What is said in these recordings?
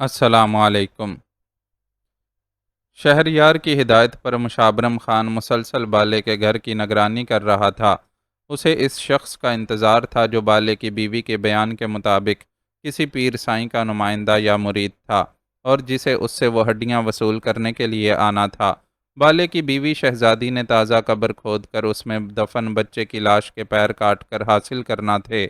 السلام علیکم۔ شہریار کی ہدایت پر مشابرم خان مسلسل بالے کے گھر کی نگرانی کر رہا تھا۔ اسے اس شخص کا انتظار تھا جو بالے کی بیوی کے بیان کے مطابق کسی پیر سائیں کا نمائندہ یا مرید تھا اور جسے اس سے وہ ہڈیاں وصول کرنے کے لیے آنا تھا۔ بالے کی بیوی شہزادی نے تازہ قبر کھود کر اس میں دفن بچے کی لاش کے پیر کاٹ کر حاصل کرنا تھے،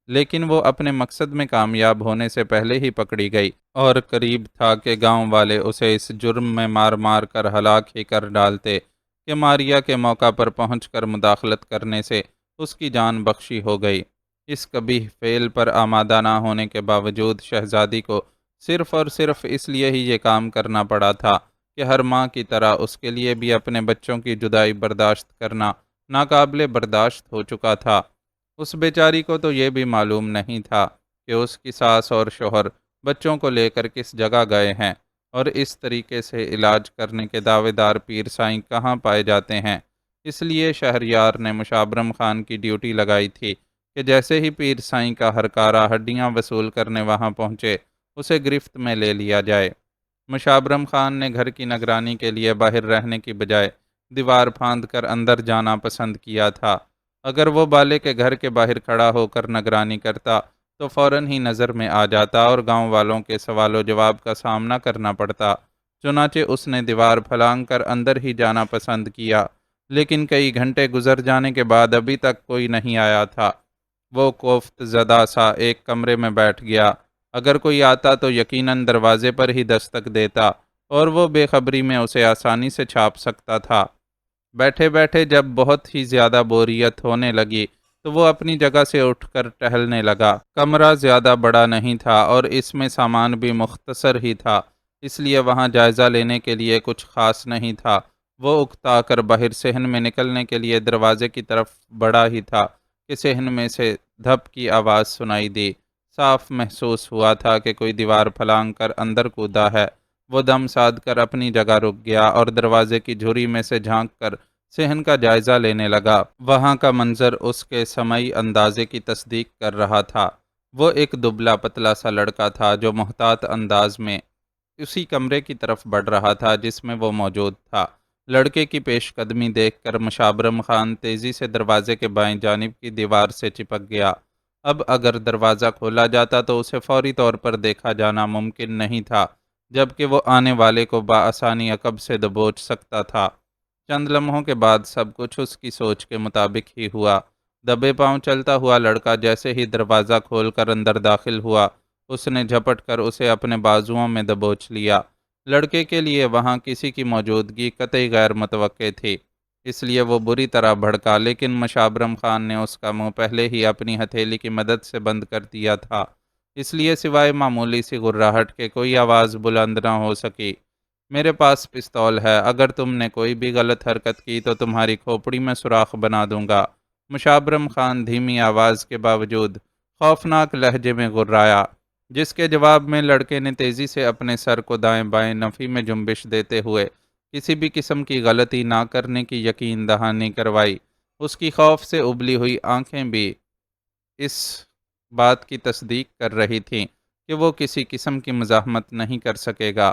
لیکن وہ اپنے مقصد میں کامیاب ہونے سے پہلے ہی پکڑی گئی اور قریب تھا کہ گاؤں والے اسے اس جرم میں مار مار کر ہلاک ہی کر ڈالتے کہ ماریا کے موقع پر پہنچ کر مداخلت کرنے سے اس کی جان بخشی ہو گئی۔ اس قبیح فعل پر آمادہ نہ ہونے کے باوجود شہزادی کو صرف اور صرف اس لیے ہی یہ کام کرنا پڑا تھا کہ ہر ماں کی طرح اس کے لیے بھی اپنے بچوں کی جدائی برداشت کرنا ناقابل برداشت ہو چکا تھا۔ اس بیچاری کو تو یہ بھی معلوم نہیں تھا کہ اس کی ساس اور شوہر بچوں کو لے کر کس جگہ گئے ہیں اور اس طریقے سے علاج کرنے کے دعوے دار پیر سائیں کہاں پائے جاتے ہیں۔ اس لیے شہریار نے مشابرم خان کی ڈیوٹی لگائی تھی کہ جیسے ہی پیر سائیں کا ہرکارہ ہڈیاں وصول کرنے وہاں پہنچے اسے گرفت میں لے لیا جائے۔ مشابرم خان نے گھر کی نگرانی کے لیے باہر رہنے کی بجائے دیوار پھاند کر اندر جانا پسند کیا تھا۔ اگر وہ بالے کے گھر کے باہر کھڑا ہو کر نگرانی کرتا تو فوراً ہی نظر میں آ جاتا اور گاؤں والوں کے سوال و جواب کا سامنا کرنا پڑتا۔ چنانچہ اس نے دیوار پھلانگ کر اندر ہی جانا پسند کیا، لیکن کئی گھنٹے گزر جانے کے بعد ابھی تک کوئی نہیں آیا تھا۔ وہ کوفت زدہ سا ایک کمرے میں بیٹھ گیا۔ اگر کوئی آتا تو یقیناً دروازے پر ہی دستک دیتا اور وہ بے خبری میں اسے آسانی سے چھاپ سکتا تھا۔ بیٹھے بیٹھے جب بہت ہی زیادہ بوریت ہونے لگی تو وہ اپنی جگہ سے اٹھ کر ٹہلنے لگا۔ کمرہ زیادہ بڑا نہیں تھا اور اس میں سامان بھی مختصر ہی تھا، اس لیے وہاں جائزہ لینے کے لیے کچھ خاص نہیں تھا۔ وہ اکتا کر باہر صحن میں نکلنے کے لیے دروازے کی طرف بڑھا ہی تھا کہ صحن میں سے دھپ کی آواز سنائی دی۔ صاف محسوس ہوا تھا کہ کوئی دیوار پھلانگ کر اندر کودا ہے۔ وہ دم ساد کر اپنی جگہ رک گیا اور دروازے کی جھری میں سے جھانک کر صحن کا جائزہ لینے لگا۔ وہاں کا منظر اس کے سمعی اندازے کی تصدیق کر رہا تھا۔ وہ ایک دبلا پتلا سا لڑکا تھا جو محتاط انداز میں اسی کمرے کی طرف بڑھ رہا تھا جس میں وہ موجود تھا۔ لڑکے کی پیش قدمی دیکھ کر مشابرم خان تیزی سے دروازے کے بائیں جانب کی دیوار سے چپک گیا۔ اب اگر دروازہ کھولا جاتا تو اسے فوری طور پر دیکھا جانا ممکن نہیں تھا، جبکہ وہ آنے والے کو بآسانی عقب سے دبوچ سکتا تھا۔ چند لمحوں کے بعد سب کچھ اس کی سوچ کے مطابق ہی ہوا۔ دبے پاؤں چلتا ہوا لڑکا جیسے ہی دروازہ کھول کر اندر داخل ہوا، اس نے جھپٹ کر اسے اپنے بازوؤں میں دبوچ لیا۔ لڑکے کے لیے وہاں کسی کی موجودگی قطعی غیر متوقع تھی، اس لیے وہ بری طرح بھڑکا، لیکن مشابرم خان نے اس کا منہ پہلے ہی اپنی ہتھیلی کی مدد سے بند کر دیا تھا، اس لیے سوائے معمولی سی غراہٹ کے کوئی آواز بلند نہ ہو سکی۔ میرے پاس پستول ہے، اگر تم نے کوئی بھی غلط حرکت کی تو تمہاری کھوپڑی میں سوراخ بنا دوں گا۔ مشابرم خان دھیمی آواز کے باوجود خوفناک لہجے میں غرایا، جس کے جواب میں لڑکے نے تیزی سے اپنے سر کو دائیں بائیں نفی میں جنبش دیتے ہوئے کسی بھی قسم کی غلطی نہ کرنے کی یقین دہانی کروائی۔ اس کی خوف سے ابلی ہوئی آنکھیں بھی اس بات کی تصدیق کر رہی تھیں کہ وہ کسی قسم کی مزاحمت نہیں کر سکے گا۔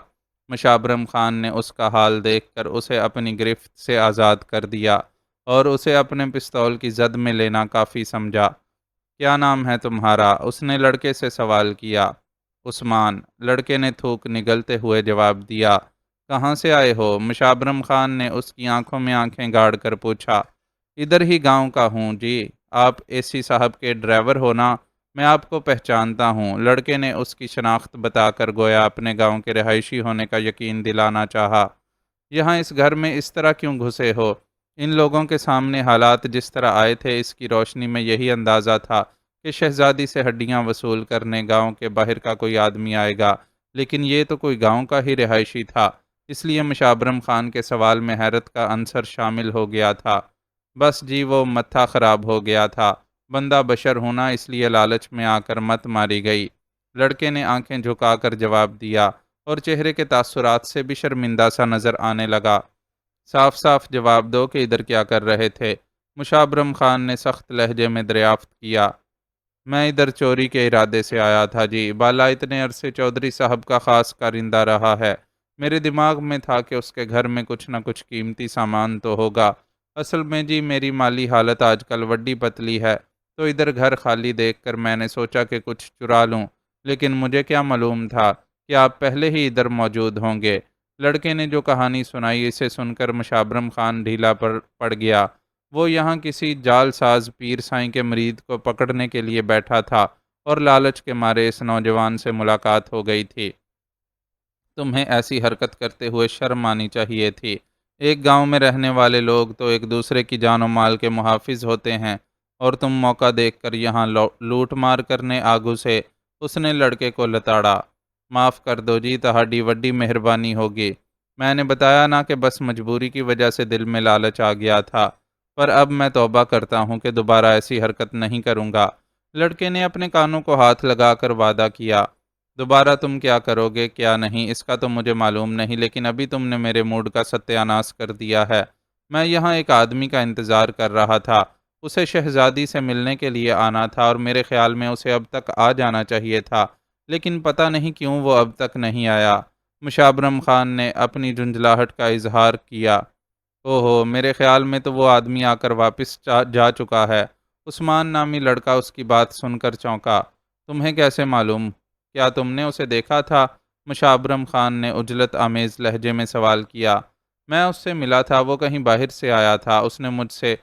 مشابرم خان نے اس کا حال دیکھ کر اسے اپنی گرفت سے آزاد کر دیا اور اسے اپنے پستول کی زد میں لینا کافی سمجھا۔ کیا نام ہے تمہارا؟ اس نے لڑکے سے سوال کیا۔ عثمان، لڑکے نے تھوک نگلتے ہوئے جواب دیا۔ کہاں سے آئے ہو؟ مشابرم خان نے اس کی آنکھوں میں آنکھیں گاڑ کر پوچھا۔ ادھر ہی گاؤں کا ہوں جی، آپ اے سی صاحب کے ڈرائیور ہو نا؟ میں آپ کو پہچانتا ہوں۔ لڑکے نے اس کی شناخت بتا کر گویا اپنے گاؤں کے رہائشی ہونے کا یقین دلانا چاہا۔ یہاں اس گھر میں اس طرح کیوں گھسے ہو؟ ان لوگوں کے سامنے حالات جس طرح آئے تھے اس کی روشنی میں یہی اندازہ تھا کہ شہزادی سے ہڈیاں وصول کرنے گاؤں کے باہر کا کوئی آدمی آئے گا، لیکن یہ تو کوئی گاؤں کا ہی رہائشی تھا، اس لیے مشابرم خان کے سوال میں حیرت کا عنصر شامل ہو گیا تھا۔ بس جی، وہ متھا خراب ہو گیا تھا، بندہ بشر ہونا، اس لیے لالچ میں آ کر مت ماری گئی۔ لڑکے نے آنکھیں جھکا کر جواب دیا اور چہرے کے تاثرات سے بھی شرمندہ سا نظر آنے لگا۔ صاف صاف جواب دو کہ ادھر کیا کر رہے تھے؟ مشابرم خان نے سخت لہجے میں دریافت کیا۔ میں ادھر چوری کے ارادے سے آیا تھا جی۔ بالا اتنے عرصے چودھری صاحب کا خاص کارندہ رہا ہے۔ میرے دماغ میں تھا کہ اس کے گھر میں کچھ نہ کچھ قیمتی سامان تو ہوگا۔ اصل میں جی میری مالی حالت آج کل وڈی پتلی ہے، تو ادھر گھر خالی دیکھ کر میں نے سوچا کہ کچھ چرا لوں، لیکن مجھے کیا معلوم تھا کہ آپ پہلے ہی ادھر موجود ہوں گے۔ لڑکے نے جو کہانی سنائی، اسے سن کر مشابرم خان ڈھیلا پڑ گیا۔ وہ یہاں کسی جال ساز پیر سائیں کے مرید کو پکڑنے کے لیے بیٹھا تھا اور لالچ کے مارے اس نوجوان سے ملاقات ہو گئی تھی۔ تمہیں ایسی حرکت کرتے ہوئے شرم آنی چاہیے تھی۔ ایک گاؤں میں رہنے والے لوگ تو ایک دوسرے کی جان و مال کے محافظ ہوتے ہیں، اور تم موقع دیکھ کر یہاں لوٹ مار کرنے آگو سے۔ اس نے لڑکے کو لتاڑا۔ معاف کر دو جی، تہاڈی وڈی مہربانی ہوگی۔ میں نے بتایا نا کہ بس مجبوری کی وجہ سے دل میں لالچ آ گیا تھا، پر اب میں توبہ کرتا ہوں کہ دوبارہ ایسی حرکت نہیں کروں گا۔ لڑکے نے اپنے کانوں کو ہاتھ لگا کر وعدہ کیا۔ دوبارہ تم کیا کرو گے کیا نہیں اس کا تو مجھے معلوم نہیں، لیکن ابھی تم نے میرے موڈ کا ستیہ ناش کر دیا ہے۔ میں یہاں ایک آدمی کا انتظار کر رہا تھا، اسے شہزادی سے ملنے کے لیے آنا تھا، اور میرے خیال میں اسے اب تک آ جانا چاہیے تھا، لیکن پتہ نہیں کیوں وہ اب تک نہیں آیا۔ مشابرم خان نے اپنی جھنجھلاہٹ کا اظہار کیا۔ اوہو، میرے خیال میں تو وہ آدمی آ کر واپس جا چکا ہے۔ عثمان نامی لڑکا اس کی بات سن کر چونکا۔ تمہیں کیسے معلوم؟ کیا تم نے اسے دیکھا تھا؟ مشابرم خان نے عجلت آمیز لہجے میں سوال کیا۔ میں اس سے ملا تھا، وہ کہیں باہر سے آیا تھا۔ اس نے مجھ سے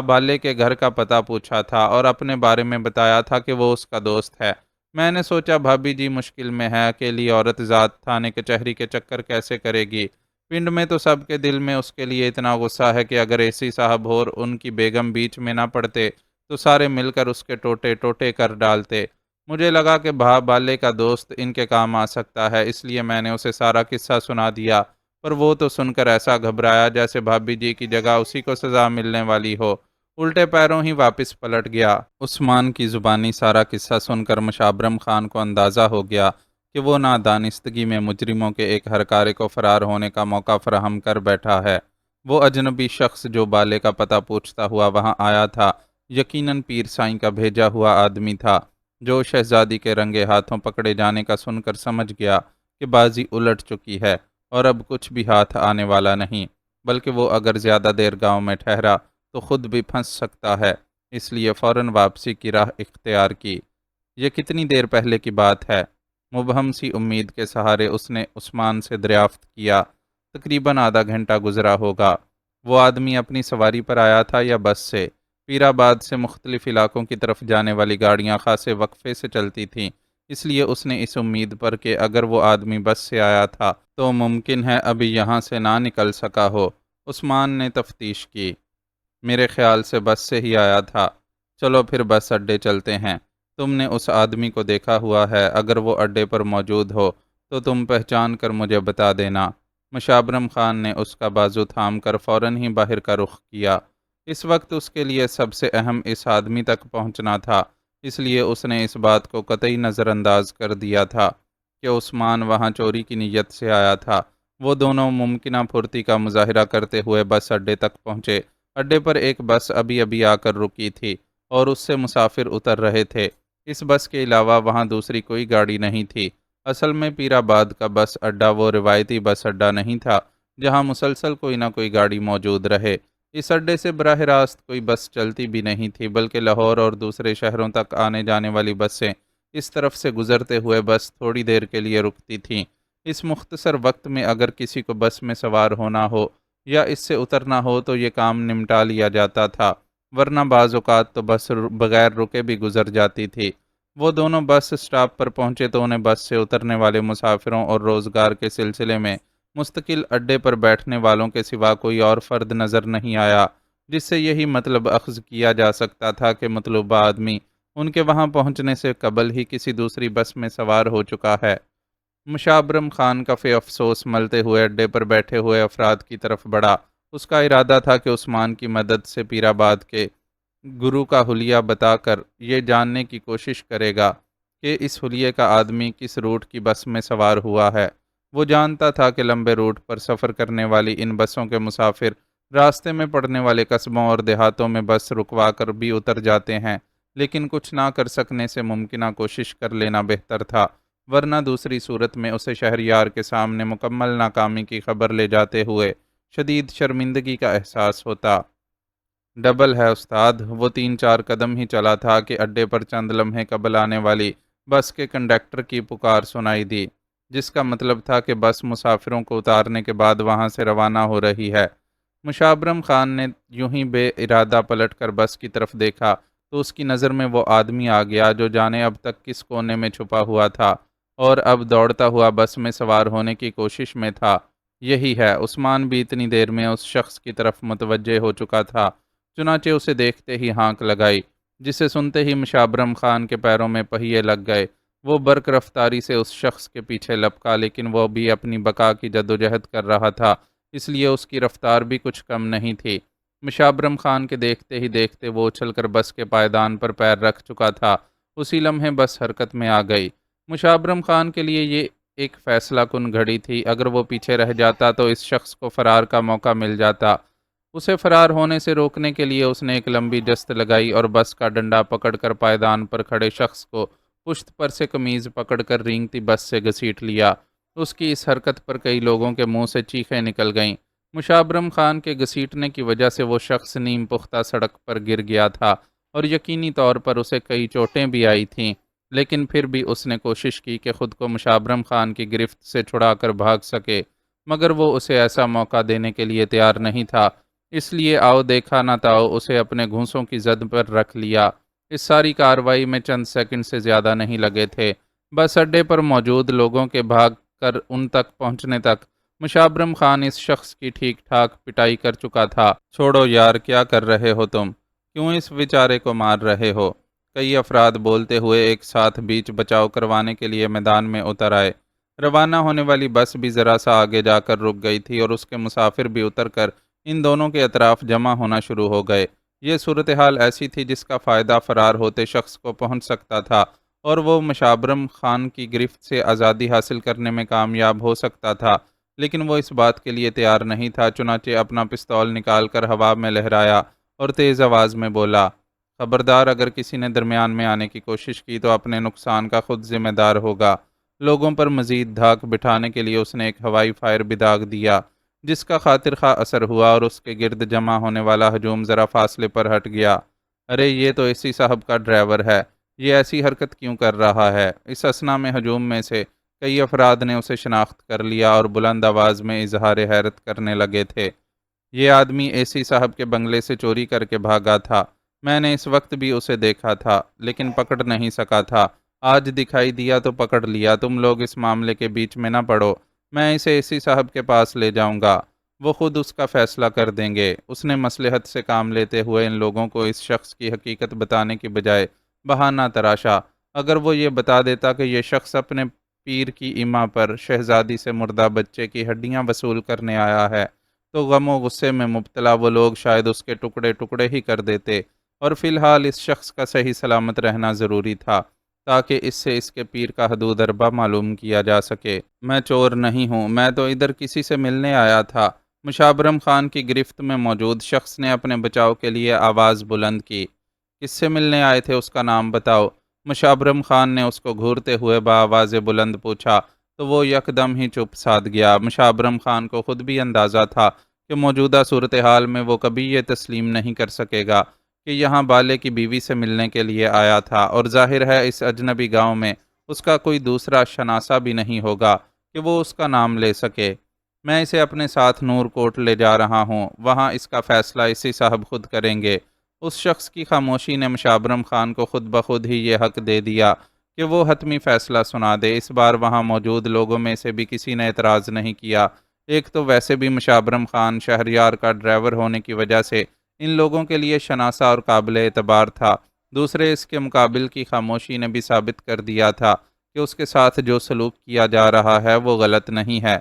بالے کے گھر کا پتہ پوچھا تھا اور اپنے بارے میں بتایا تھا کہ وہ اس کا دوست ہے۔ میں نے سوچا بھابھی جی مشکل میں ہے، اکیلی عورت ذات تھانے کچہری کے چکر کیسے کرے گی؟ پنڈ میں تو سب کے دل میں اس کے لیے اتنا غصہ ہے کہ اگر ایسی صاحب اور ان کی بیگم بیچ میں نہ پڑتے تو سارے مل کر اس کے ٹوٹے ٹوٹے کر ڈالتے۔ مجھے لگا کہ بالے کا دوست ان کے کام آ سکتا ہے، اس لیے میں نے اسے سارا قصہ سنا دیا، پر وہ تو سن کر ایسا گھبرایا جیسے بھابھی جی کی جگہ اسی کو سزا ملنے والی ہو۔ الٹے پیروں ہی واپس پلٹ گیا۔ عثمان کی زبانی سارا قصہ سن کر مشابرم خان کو اندازہ ہو گیا کہ وہ نادانستگی میں مجرموں کے ایک ہرکارے کو فرار ہونے کا موقع فراہم کر بیٹھا ہے۔ وہ اجنبی شخص جو بالے کا پتہ پوچھتا ہوا وہاں آیا تھا، یقیناً پیر سائیں کا بھیجا ہوا آدمی تھا، جو شہزادی کے رنگے ہاتھوں پکڑے جانے کا سن کر سمجھ گیا کہ بازی الٹ چکی ہے اور اب کچھ بھی ہاتھ آنے والا نہیں، بلکہ وہ اگر زیادہ دیر گاؤں میں ٹھہرا تو خود بھی پھنس سکتا ہے، اس لیے فوراً واپسی کی راہ اختیار کی۔ یہ کتنی دیر پہلے کی بات ہے؟ مبہم سی امید کے سہارے اس نے عثمان سے دریافت کیا۔ تقریباً آدھا گھنٹہ گزرا ہوگا۔ وہ آدمی اپنی سواری پر آیا تھا یا بس سے؟ پیر آباد سے مختلف علاقوں کی طرف جانے والی گاڑیاں خاصے وقفے سے چلتی تھیں، اس لیے اس نے اس امید پر کہ اگر وہ آدمی بس سے آیا تھا تو ممکن ہے ابھی یہاں سے نہ نکل سکا ہو۔ عثمان نے تفتیش کی۔ میرے خیال سے بس سے ہی آیا تھا۔ چلو پھر بس اڈے چلتے ہیں۔ تم نے اس آدمی کو دیکھا ہوا ہے، اگر وہ اڈے پر موجود ہو تو تم پہچان کر مجھے بتا دینا۔ مشابرم خان نے اس کا بازو تھام کر فوراً ہی باہر کا رخ کیا۔ اس وقت اس کے لیے سب سے اہم اس آدمی تک پہنچنا تھا، اس لیے اس نے اس بات کو قطعی نظر انداز کر دیا تھا کہ عثمان وہاں چوری کی نیت سے آیا تھا۔ وہ دونوں ممکنہ پھرتی کا مظاہرہ کرتے ہوئے بس اڈے تک پہنچے۔ اڈے پر ایک بس ابھی ابھی آ کر رکی تھی اور اس سے مسافر اتر رہے تھے۔ اس بس کے علاوہ وہاں دوسری کوئی گاڑی نہیں تھی۔ اصل میں پیر آباد کا بس اڈا وہ روایتی بس اڈا نہیں تھا جہاں مسلسل کوئی نہ کوئی گاڑی موجود رہے۔ اس اڈے سے براہ راست کوئی بس چلتی بھی نہیں تھی، بلکہ لاہور اور دوسرے شہروں تک آنے جانے والی بسیں اس طرف سے گزرتے ہوئے بس تھوڑی دیر کے لیے رکتی تھیں۔ اس مختصر وقت میں اگر کسی کو بس میں سوار ہونا ہو یا اس سے اترنا ہو تو یہ کام نمٹا لیا جاتا تھا، ورنہ بعض اوقات تو بس بغیر رکے بھی گزر جاتی تھی۔ وہ دونوں بس اسٹاپ پر پہنچے تو انہیں بس سے اترنے والے مسافروں اور روزگار کے سلسلے میں مستقل اڈے پر بیٹھنے والوں کے سوا کوئی اور فرد نظر نہیں آیا، جس سے یہی مطلب اخذ کیا جا سکتا تھا کہ مطلوبہ آدمی ان کے وہاں پہنچنے سے قبل ہی کسی دوسری بس میں سوار ہو چکا ہے۔ مشابرم خان کفِ افسوس ملتے ہوئے اڈے پر بیٹھے ہوئے افراد کی طرف بڑھا۔ اس کا ارادہ تھا کہ عثمان کی مدد سے پیر آباد کے گرو کا حلیہ بتا کر یہ جاننے کی کوشش کرے گا کہ اس حلیے کا آدمی کس روٹ کی بس میں سوار ہوا ہے۔ وہ جانتا تھا کہ لمبے روٹ پر سفر کرنے والی ان بسوں کے مسافر راستے میں پڑنے والے قصبوں اور دیہاتوں میں بس رکوا کر بھی اتر جاتے ہیں، لیکن کچھ نہ کر سکنے سے ممکنہ کوشش کر لینا بہتر تھا، ورنہ دوسری صورت میں اسے شہریار کے سامنے مکمل ناکامی کی خبر لے جاتے ہوئے شدید شرمندگی کا احساس ہوتا۔ ڈبل ہے استاد، وہ 3-4 قدم ہی چلا تھا کہ اڈے پر چند لمحے قبل آنے والی بس کے کنڈکٹر کی پکار سنائی دی، جس کا مطلب تھا کہ بس مسافروں کو اتارنے کے بعد وہاں سے روانہ ہو رہی ہے۔ مشابرم خان نے یوں ہی بے ارادہ پلٹ کر بس کی طرف دیکھا تو اس کی نظر میں وہ آدمی آ گیا جو جانے اب تک کس کونے میں چھپا ہوا تھا اور اب دوڑتا ہوا بس میں سوار ہونے کی کوشش میں تھا۔ یہی ہے، عثمان بھی اتنی دیر میں اس شخص کی طرف متوجہ ہو چکا تھا، چنانچہ اسے دیکھتے ہی ہانک لگائی، جسے سنتے ہی مشابرم خان کے پیروں میں پہیے لگ گئے۔ وہ برق رفتاری سے اس شخص کے پیچھے لپکا، لیکن وہ بھی اپنی بقا کی جدوجہد کر رہا تھا، اس لیے اس کی رفتار بھی کچھ کم نہیں تھی۔ مشابرم خان کے دیکھتے ہی دیکھتے وہ اچھل کر بس کے پائیدان پر پیر رکھ چکا تھا۔ اسی لمحے بس حرکت میں آ گئی۔ مشابرم خان کے لیے یہ ایک فیصلہ کن گھڑی تھی، اگر وہ پیچھے رہ جاتا تو اس شخص کو فرار کا موقع مل جاتا۔ اسے فرار ہونے سے روکنے کے لیے اس نے ایک لمبی جست لگائی اور بس کا ڈنڈا پکڑ کر پائیدان پر کھڑے شخص کو پشت پر سے قمیض پکڑ کر رینگتی بس سے گھسیٹ لیا۔ اس کی اس حرکت پر کئی لوگوں کے منہ سے چیخیں نکل گئیں۔ مشابرم خان کے گھسیٹنے کی وجہ سے وہ شخص نیم پختہ سڑک پر گر گیا تھا اور یقینی طور پر اسے کئی چوٹیں بھی آئی تھیں، لیکن پھر بھی اس نے کوشش کی کہ خود کو مشابرم خان کی گرفت سے چھڑا کر بھاگ سکے، مگر وہ اسے ایسا موقع دینے کے لیے تیار نہیں تھا، اس لیے آؤ دیکھا نہ تاؤ اسے اپنے گھونسوں کی زد پر رکھ لیا۔ اس ساری کارروائی میں چند سیکنڈ سے زیادہ نہیں لگے تھے۔ بس اڈے پر موجود لوگوں کے بھاگ کر ان تک پہنچنے تک مشابرم خان اس شخص کی ٹھیک ٹھاک پٹائی کر چکا تھا۔ چھوڑو یار، کیا کر رہے ہو تم؟ کیوں اس بیچارے کو مار رہے ہو؟ کئی افراد بولتے ہوئے ایک ساتھ بیچ بچاؤ کروانے کے لیے میدان میں اتر آئے۔ روانہ ہونے والی بس بھی ذرا سا آگے جا کر رک گئی تھی اور اس کے مسافر بھی اتر کر ان دونوں کے اطراف جمع ہونا شروع ہو گئے۔ یہ صورتحال ایسی تھی جس کا فائدہ فرار ہوتے شخص کو پہنچ سکتا تھا اور وہ مشابرم خان کی گرفت سے آزادی حاصل کرنے میں کامیاب ہو سکتا تھا، لیکن وہ اس بات کے لیے تیار نہیں تھا، چنانچہ اپنا پستول نکال کر ہوا میں لہرایا اور تیز آواز میں بولا، خبردار، اگر کسی نے درمیان میں آنے کی کوشش کی تو اپنے نقصان کا خود ذمہ دار ہوگا۔ لوگوں پر مزید دھاک بٹھانے کے لیے اس نے ایک ہوائی فائر بھی داغ دیا، جس کا خاطر خواہ اثر ہوا اور اس کے گرد جمع ہونے والا ہجوم ذرا فاصلے پر ہٹ گیا۔ ارے یہ تو اسی صاحب کا ڈرائیور ہے، یہ ایسی حرکت کیوں کر رہا ہے؟ اس اثنا میں ہجوم میں سے کئی افراد نے اسے شناخت کر لیا اور بلند آواز میں اظہار حیرت کرنے لگے تھے۔ یہ آدمی اے سی صاحب کے بنگلے سے چوری کر کے بھاگا تھا، میں نے اس وقت بھی اسے دیکھا تھا لیکن پکڑ نہیں سکا تھا، آج دکھائی دیا تو پکڑ لیا۔ تم لوگ اس معاملے کے بیچ میں نہ پڑو، میں اسے اے سی صاحب کے پاس لے جاؤں گا، وہ خود اس کا فیصلہ کر دیں گے۔ اس نے مصلحت سے کام لیتے ہوئے ان لوگوں کو اس شخص کی حقیقت بتانے کی بجائے بہانہ تراشا۔ اگر وہ یہ بتا دیتا کہ یہ شخص اپنے پیر کی ایما پر شہزادی سے مردہ بچے کی ہڈیاں وصول کرنے آیا ہے تو غم و غصے میں مبتلا وہ لوگ شاید اس کے ٹکڑے ٹکڑے ہی کر دیتے، اور فی الحال اس شخص کا صحیح سلامت رہنا ضروری تھا تاکہ اس سے اس کے پیر کا حدود اربا معلوم کیا جا سکے۔ میں چور نہیں ہوں، میں تو ادھر کسی سے ملنے آیا تھا۔ مشابرم خان کی گرفت میں موجود شخص نے اپنے بچاؤ کے لیے آواز بلند کی، کس سے ملنے آئے تھے، اس کا نام بتاؤ۔ مشابرم خان نے اس کو گھورتے ہوئے بآواز بلند پوچھا تو وہ یکدم ہی چپ سادھ گیا۔ مشابرم خان کو خود بھی اندازہ تھا کہ موجودہ صورتحال میں وہ کبھی یہ تسلیم نہیں کر سکے گا کہ یہاں بالے کی بیوی سے ملنے کے لیے آیا تھا، اور ظاہر ہے اس اجنبی گاؤں میں اس کا کوئی دوسرا شناسہ بھی نہیں ہوگا کہ وہ اس کا نام لے سکے۔ میں اسے اپنے ساتھ نور کوٹ لے جا رہا ہوں، وہاں اس کا فیصلہ اسی صاحب خود کریں گے۔ اس شخص کی خاموشی نے مشابرم خان کو خود بخود ہی یہ حق دے دیا کہ وہ حتمی فیصلہ سنا دے۔ اس بار وہاں موجود لوگوں میں سے بھی کسی نے اعتراض نہیں کیا۔ ایک تو ویسے بھی مشابرم خان شہریار کا ڈرائیور ہونے کی وجہ سے ان لوگوں کے لیے شناسہ اور قابل اعتبار تھا، دوسرے اس کے مقابل کی خاموشی نے بھی ثابت کر دیا تھا کہ اس کے ساتھ جو سلوک کیا جا رہا ہے وہ غلط نہیں ہے۔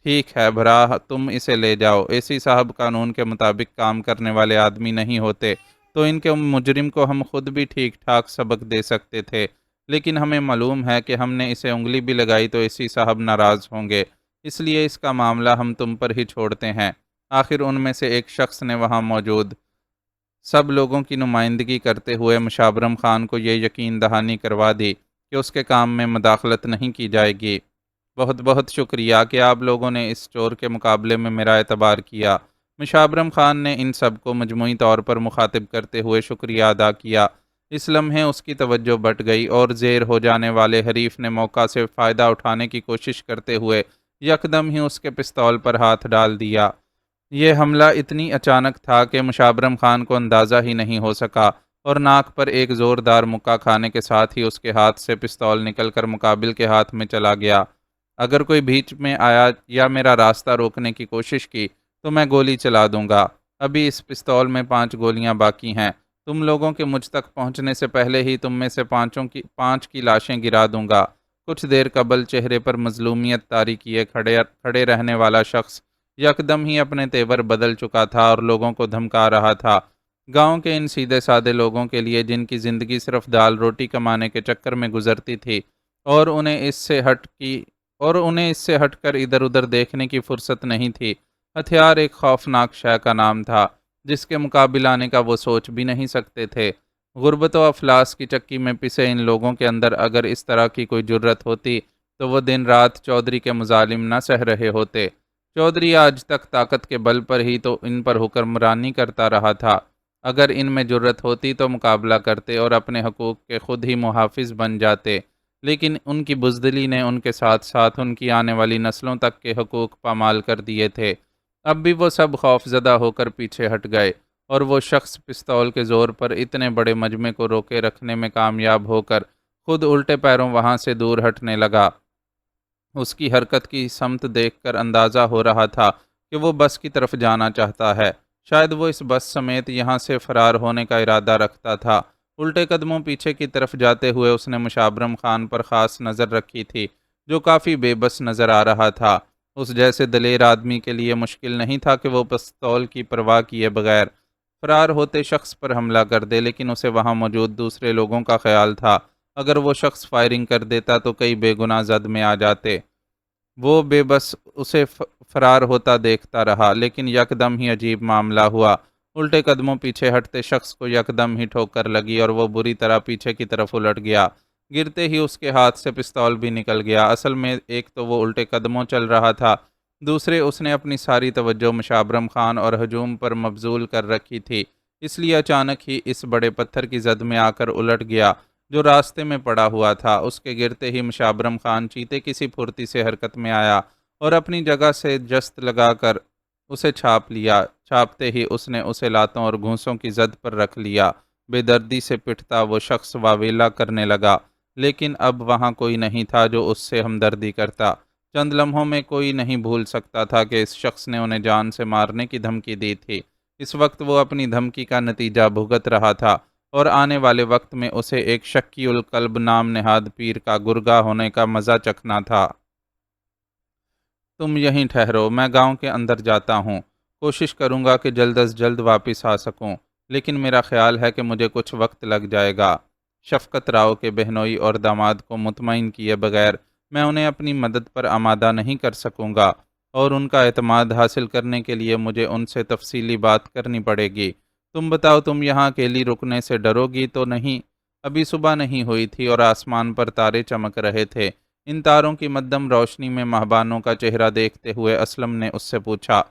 ٹھیک ہے بھرا، تم اسے لے جاؤ، اے سی صاحب قانون کے مطابق کام کرنے والے آدمی نہیں ہوتے تو ان کے مجرم کو ہم خود بھی ٹھیک ٹھاک سبق دے سکتے تھے، لیکن ہمیں معلوم ہے کہ ہم نے اسے انگلی بھی لگائی تو اے سی صاحب ناراض ہوں گے، اس لیے اس کا معاملہ ہم تم پر ہی چھوڑتے ہیں۔ آخر ان میں سے ایک شخص نے وہاں موجود سب لوگوں کی نمائندگی کرتے ہوئے مشابرم خان کو یہ یقین دہانی کروا دی کہ اس کے کام میں مداخلت نہیں کی جائے گی۔ بہت بہت شکریہ کہ آپ لوگوں نے اس چور کے مقابلے میں میرا اعتبار کیا۔ مشابرم خان نے ان سب کو مجموعی طور پر مخاطب کرتے ہوئے شکریہ ادا کیا۔ اس لمحے اس کی توجہ بٹ گئی اور زیر ہو جانے والے حریف نے موقع سے فائدہ اٹھانے کی کوشش کرتے ہوئے یکدم ہی اس کے پستول پر ہاتھ ڈال دیا۔ یہ حملہ اتنی اچانک تھا کہ مشابرم خان کو اندازہ ہی نہیں ہو سکا اور ناک پر ایک زوردار مکہ کھانے کے ساتھ ہی اس کے ہاتھ سے پستول نکل کر مقابل کے ہاتھ میں چلا گیا۔ اگر کوئی بیچ میں آیا یا میرا راستہ روکنے کی کوشش کی تو میں گولی چلا دوں گا۔ ابھی اس پستول میں 5 گولیاں باقی ہیں۔ تم لوگوں کے مجھ تک پہنچنے سے پہلے ہی تم میں سے 5 کی لاشیں گرا دوں گا۔ کچھ دیر قبل چہرے پر مظلومیت طاری کیے کھڑے رہنے والا شخص یکدم ہی اپنے تیور بدل چکا تھا اور لوگوں کو دھمکا رہا تھا۔ گاؤں کے ان سیدھے سادے لوگوں کے لیے جن کی زندگی صرف دال روٹی کمانے کے چکر میں گزرتی تھی اور انہیں اس سے ہٹ کر ادھر ادھر دیکھنے کی فرصت نہیں تھی، ہتھیار ایک خوفناک شے کا نام تھا جس کے مقابل آنے کا وہ سوچ بھی نہیں سکتے تھے۔ غربت و افلاس کی چکی میں پسے ان لوگوں کے اندر اگر اس طرح کی کوئی جرت ہوتی تو وہ دن رات چودھری کے مظالم نہ سہ رہے ہوتے۔ چودھری آج تک طاقت کے بل پر ہی تو ان پر حکمرانی کرتا رہا تھا۔ اگر ان میں جرت ہوتی تو مقابلہ کرتے اور اپنے حقوق کے خود ہی محافظ بن جاتے، لیکن ان کی بزدلی نے ان کے ساتھ ساتھ ان کی آنے والی نسلوں تک کے حقوق پامال کر دیے تھے۔ اب بھی وہ سب خوف زدہ ہو کر پیچھے ہٹ گئے اور وہ شخص پستول کے زور پر اتنے بڑے مجمع کو روکے رکھنے میں کامیاب ہو کر خود الٹے پیروں وہاں سے دور ہٹنے لگا۔ اس کی حرکت کی سمت دیکھ کر اندازہ ہو رہا تھا کہ وہ بس کی طرف جانا چاہتا ہے۔ شاید وہ اس بس سمیت یہاں سے فرار ہونے کا ارادہ رکھتا تھا۔ الٹے قدموں پیچھے کی طرف جاتے ہوئے اس نے مشابرم خان پر خاص نظر رکھی تھی، جو کافی بے بس نظر آ رہا تھا۔ اس جیسے دلیر آدمی کے لیے مشکل نہیں تھا کہ وہ پستول کی پرواہ کیے بغیر فرار ہوتے شخص پر حملہ کر دے، لیکن اسے وہاں موجود دوسرے لوگوں کا خیال تھا اگر وہ شخص فائرنگ کر دیتا تو کئی بے گناہ زد میں آ جاتے۔ وہ بے بس اسے فرار ہوتا دیکھتا رہا، لیکن یکدم ہی عجیب معاملہ ہوا۔ الٹے قدموں پیچھے ہٹتے شخص کو یکدم ہی ٹھوکر لگی اور وہ بری طرح پیچھے کی طرف الٹ گیا۔ گرتے ہی اس کے ہاتھ سے پستول بھی نکل گیا۔ اصل میں ایک تو وہ الٹے قدموں چل رہا تھا، دوسرے اس نے اپنی ساری توجہ مشابرم خان اور ہجوم پر مبذول کر رکھی تھی، اس لیے اچانک ہی اس بڑے پتھر کی زد میں آ کر الٹ گیا جو راستے میں پڑا ہوا تھا۔ اس کے گرتے ہی مشابرم خان چیتے کسی پھرتی سے حرکت میں آیا اور اپنی جگہ سے جست لگا کر اسے چھاپ لیا۔ چھاپتے ہی اس نے اسے لاتوں اور گھونسوں کی زد پر رکھ لیا۔ بے دردی سے پٹتا وہ شخص واویلا کرنے لگا، لیکن اب وہاں کوئی نہیں تھا جو اس سے ہمدردی کرتا۔ چند لمحوں میں کوئی نہیں بھول سکتا تھا کہ اس شخص نے انہیں جان سے مارنے کی دھمکی دی تھی۔ اس وقت وہ اپنی دھمکی کا نتیجہ بھگت رہا تھا اور آنے والے وقت میں اسے ایک شکی القلب نام نہاد پیر کا گرگا ہونے کا مزہ چکھنا تھا۔ تم یہیں ٹھہرو، میں گاؤں کے اندر جاتا ہوں۔ کوشش کروں گا کہ جلد از جلد واپس آ سکوں، لیکن میرا خیال ہے کہ مجھے کچھ وقت لگ جائے گا۔ شفقت راؤ کے بہنوئی اور داماد کو مطمئن کیے بغیر میں انہیں اپنی مدد پر آمادہ نہیں کر سکوں گا، اور ان کا اعتماد حاصل کرنے کے لیے مجھے ان سے تفصیلی بات کرنی پڑے گی۔ تم بتاؤ، تم یہاں اکیلی رکنے سے ڈرو گی تو نہیں؟ ابھی صبح نہیں ہوئی تھی اور آسمان پر تارے چمک رہے تھے۔ ان تاروں کی مدھم روشنی میں مہبانوں کا چہرہ دیکھتے ہوئے اسلم نے اس سے پوچھا،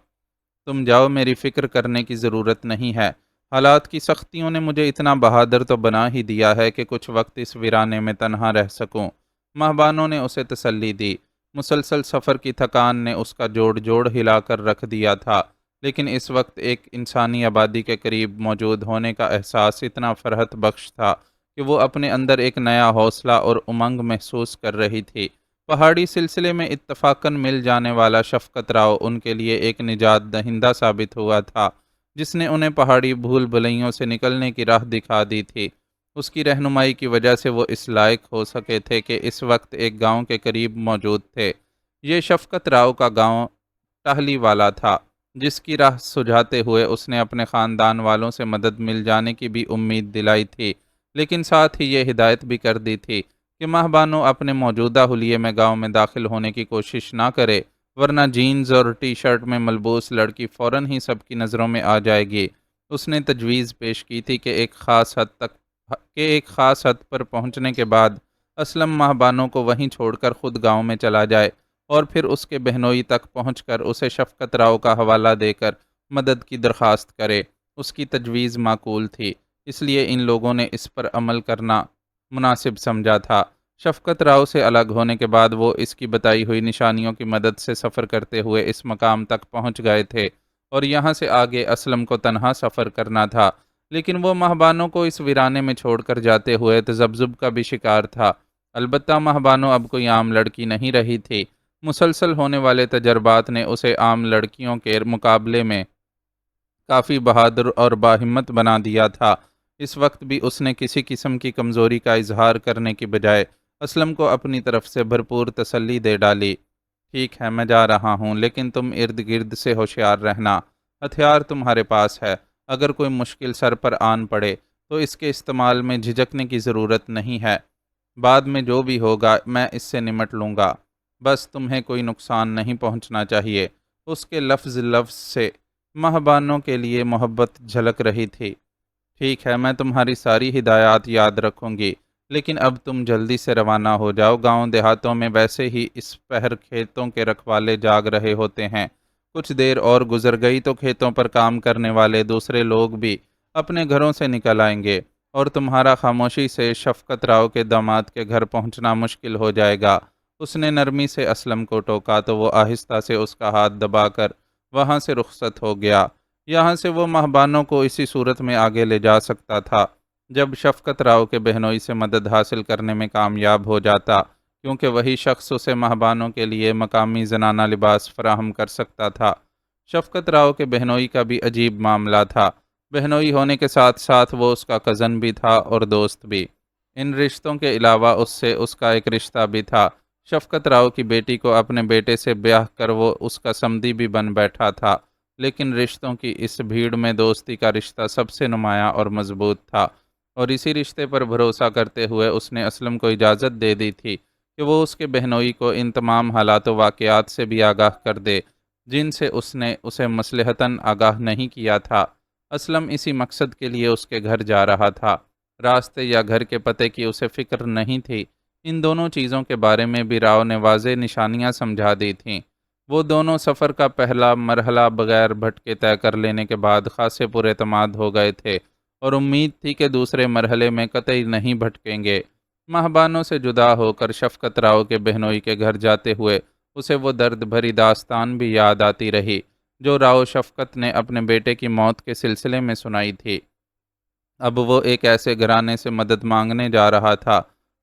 تم جاؤ، میری فکر کرنے کی ضرورت نہیں ہے۔ حالات کی سختیوں نے مجھے اتنا بہادر تو بنا ہی دیا ہے کہ کچھ وقت اس ویرانے میں تنہا رہ سکوں۔ مہبانوں نے اسے تسلی دی۔ مسلسل سفر کی تھکان نے اس کا جوڑ جوڑ ہلا کر رکھ دیا تھا، لیکن اس وقت ایک انسانی آبادی کے قریب موجود ہونے کا احساس اتنا فرحت بخش تھا کہ وہ اپنے اندر ایک نیا حوصلہ اور امنگ محسوس کر رہی تھی۔ پہاڑی سلسلے میں اتفاقاً مل جانے والا شفقت راؤ ان کے لیے ایک نجات دہندہ ثابت ہوا تھا، جس نے انہیں پہاڑی بھول بھلائیوں سے نکلنے کی راہ دکھا دی تھی۔ اس کی رہنمائی کی وجہ سے وہ اس لائق ہو سکے تھے کہ اس وقت ایک گاؤں کے قریب موجود تھے۔ یہ شفقت راؤ کا گاؤں ٹہلی والا تھا، جس کی راہ سجھاتے ہوئے اس نے اپنے خاندان والوں سے مدد مل جانے کی بھی امید دلائی تھی، لیکن ساتھ ہی یہ ہدایت بھی کر دی تھی کہ مہبانوں اپنے موجودہ حلیے میں گاؤں میں داخل ہونے کی کوشش نہ کرے، ورنہ جینز اور ٹی شرٹ میں ملبوس لڑکی فوراً ہی سب کی نظروں میں آ جائے گی۔ اس نے تجویز پیش کی تھی کہ ایک خاص حد پر پہنچنے کے بعد اسلم ماہ بانو کو وہیں چھوڑ کر خود گاؤں میں چلا جائے اور پھر اس کے بہنوئی تک پہنچ کر اسے شفقت راؤ کا حوالہ دے کر مدد کی درخواست کرے۔ اس کی تجویز معقول تھی، اس لیے ان لوگوں نے اس پر عمل کرنا مناسب سمجھا تھا۔ شفقت راؤ سے الگ ہونے کے بعد وہ اس کی بتائی ہوئی نشانیوں کی مدد سے سفر کرتے ہوئے اس مقام تک پہنچ گئے تھے اور یہاں سے آگے اسلم کو تنہا سفر کرنا تھا، لیکن وہ ماہبانوں کو اس ویرانے میں چھوڑ کر جاتے ہوئے تذبذب کا بھی شکار تھا۔ البتہ ماہبانو اب کوئی عام لڑکی نہیں رہی تھی۔ مسلسل ہونے والے تجربات نے اسے عام لڑکیوں کے مقابلے میں کافی بہادر اور باہمت بنا دیا تھا۔ اس وقت بھی اس نے کسی قسم کی کمزوری کا اظہار کرنے کی بجائے اسلم کو اپنی طرف سے بھرپور تسلی دے ڈالی۔ ٹھیک ہے، میں جا رہا ہوں، لیکن تم ارد گرد سے ہوشیار رہنا۔ ہتھیار تمہارے پاس ہے، اگر کوئی مشکل سر پر آن پڑے تو اس کے استعمال میں جھجکنے کی ضرورت نہیں ہے۔ بعد میں جو بھی ہوگا میں اس سے نمٹ لوں گا، بس تمہیں کوئی نقصان نہیں پہنچنا چاہیے۔ اس کے لفظ لفظ سے ماہبانوں کے لیے محبت جھلک رہی تھی۔ ٹھیک ہے، میں تمہاری ساری ہدایات یاد رکھوں گی، لیکن اب تم جلدی سے روانہ ہو جاؤ۔ گاؤں دیہاتوں میں ویسے ہی اس پہر کھیتوں کے رکھوالے جاگ رہے ہوتے ہیں۔ کچھ دیر اور گزر گئی تو کھیتوں پر کام کرنے والے دوسرے لوگ بھی اپنے گھروں سے نکل آئیں گے اور تمہارا خاموشی سے شفقت راؤ کے داماد کے گھر پہنچنا مشکل ہو جائے گا۔ اس نے نرمی سے اسلم کو ٹوکا تو وہ آہستہ سے اس کا ہاتھ دبا کر وہاں سے رخصت ہو گیا۔ یہاں سے وہ ماہبانوں کو اسی صورت میں آگے لے جا سکتا تھا جب شفقت راؤ کے بہنوئی سے مدد حاصل کرنے میں کامیاب ہو جاتا، کیونکہ وہی شخص اسے ماہبانوں کے لیے مقامی زنانہ لباس فراہم کر سکتا تھا۔ شفقت راؤ کے بہنوئی کا بھی عجیب معاملہ تھا۔ بہنوئی ہونے کے ساتھ ساتھ وہ اس کا کزن بھی تھا اور دوست بھی۔ ان رشتوں کے علاوہ اس سے اس کا ایک رشتہ بھی تھا۔ شفقت راؤ کی بیٹی کو اپنے بیٹے سے بیاہ کر وہ اس کا سمدی بھی بن بیٹھا تھا، لیکن رشتوں کی اس بھیڑ میں دوستی کا رشتہ سب سے نمایاں اور مضبوط تھا، اور اسی رشتے پر بھروسہ کرتے ہوئے اس نے اسلم کو اجازت دے دی تھی کہ وہ اس کے بہنوئی کو ان تمام حالات و واقعات سے بھی آگاہ کر دے جن سے اس نے اسے مصلحتاً آگاہ نہیں کیا تھا۔ اسلم اسی مقصد کے لیے اس کے گھر جا رہا تھا۔ راستے یا گھر کے پتے کی اسے فکر نہیں تھی۔ ان دونوں چیزوں کے بارے میں بھی راؤ نے واضح نشانیاں سمجھا دی تھیں۔ وہ دونوں سفر کا پہلا مرحلہ بغیر بھٹکے طے کر لینے کے بعد خاصے پر اعتماد ہو گئے تھے اور امید تھی کہ دوسرے مرحلے میں قطعی نہیں بھٹکیں گے۔ ماہبانوں سے جدا ہو کر شفقت راؤ کے بہنوئی کے گھر جاتے ہوئے اسے وہ درد بھری داستان بھی یاد آتی رہی جو راؤ شفقت نے اپنے بیٹے کی موت کے سلسلے میں سنائی تھی۔ اب وہ ایک ایسے گھرانے سے مدد مانگنے جا رہا تھا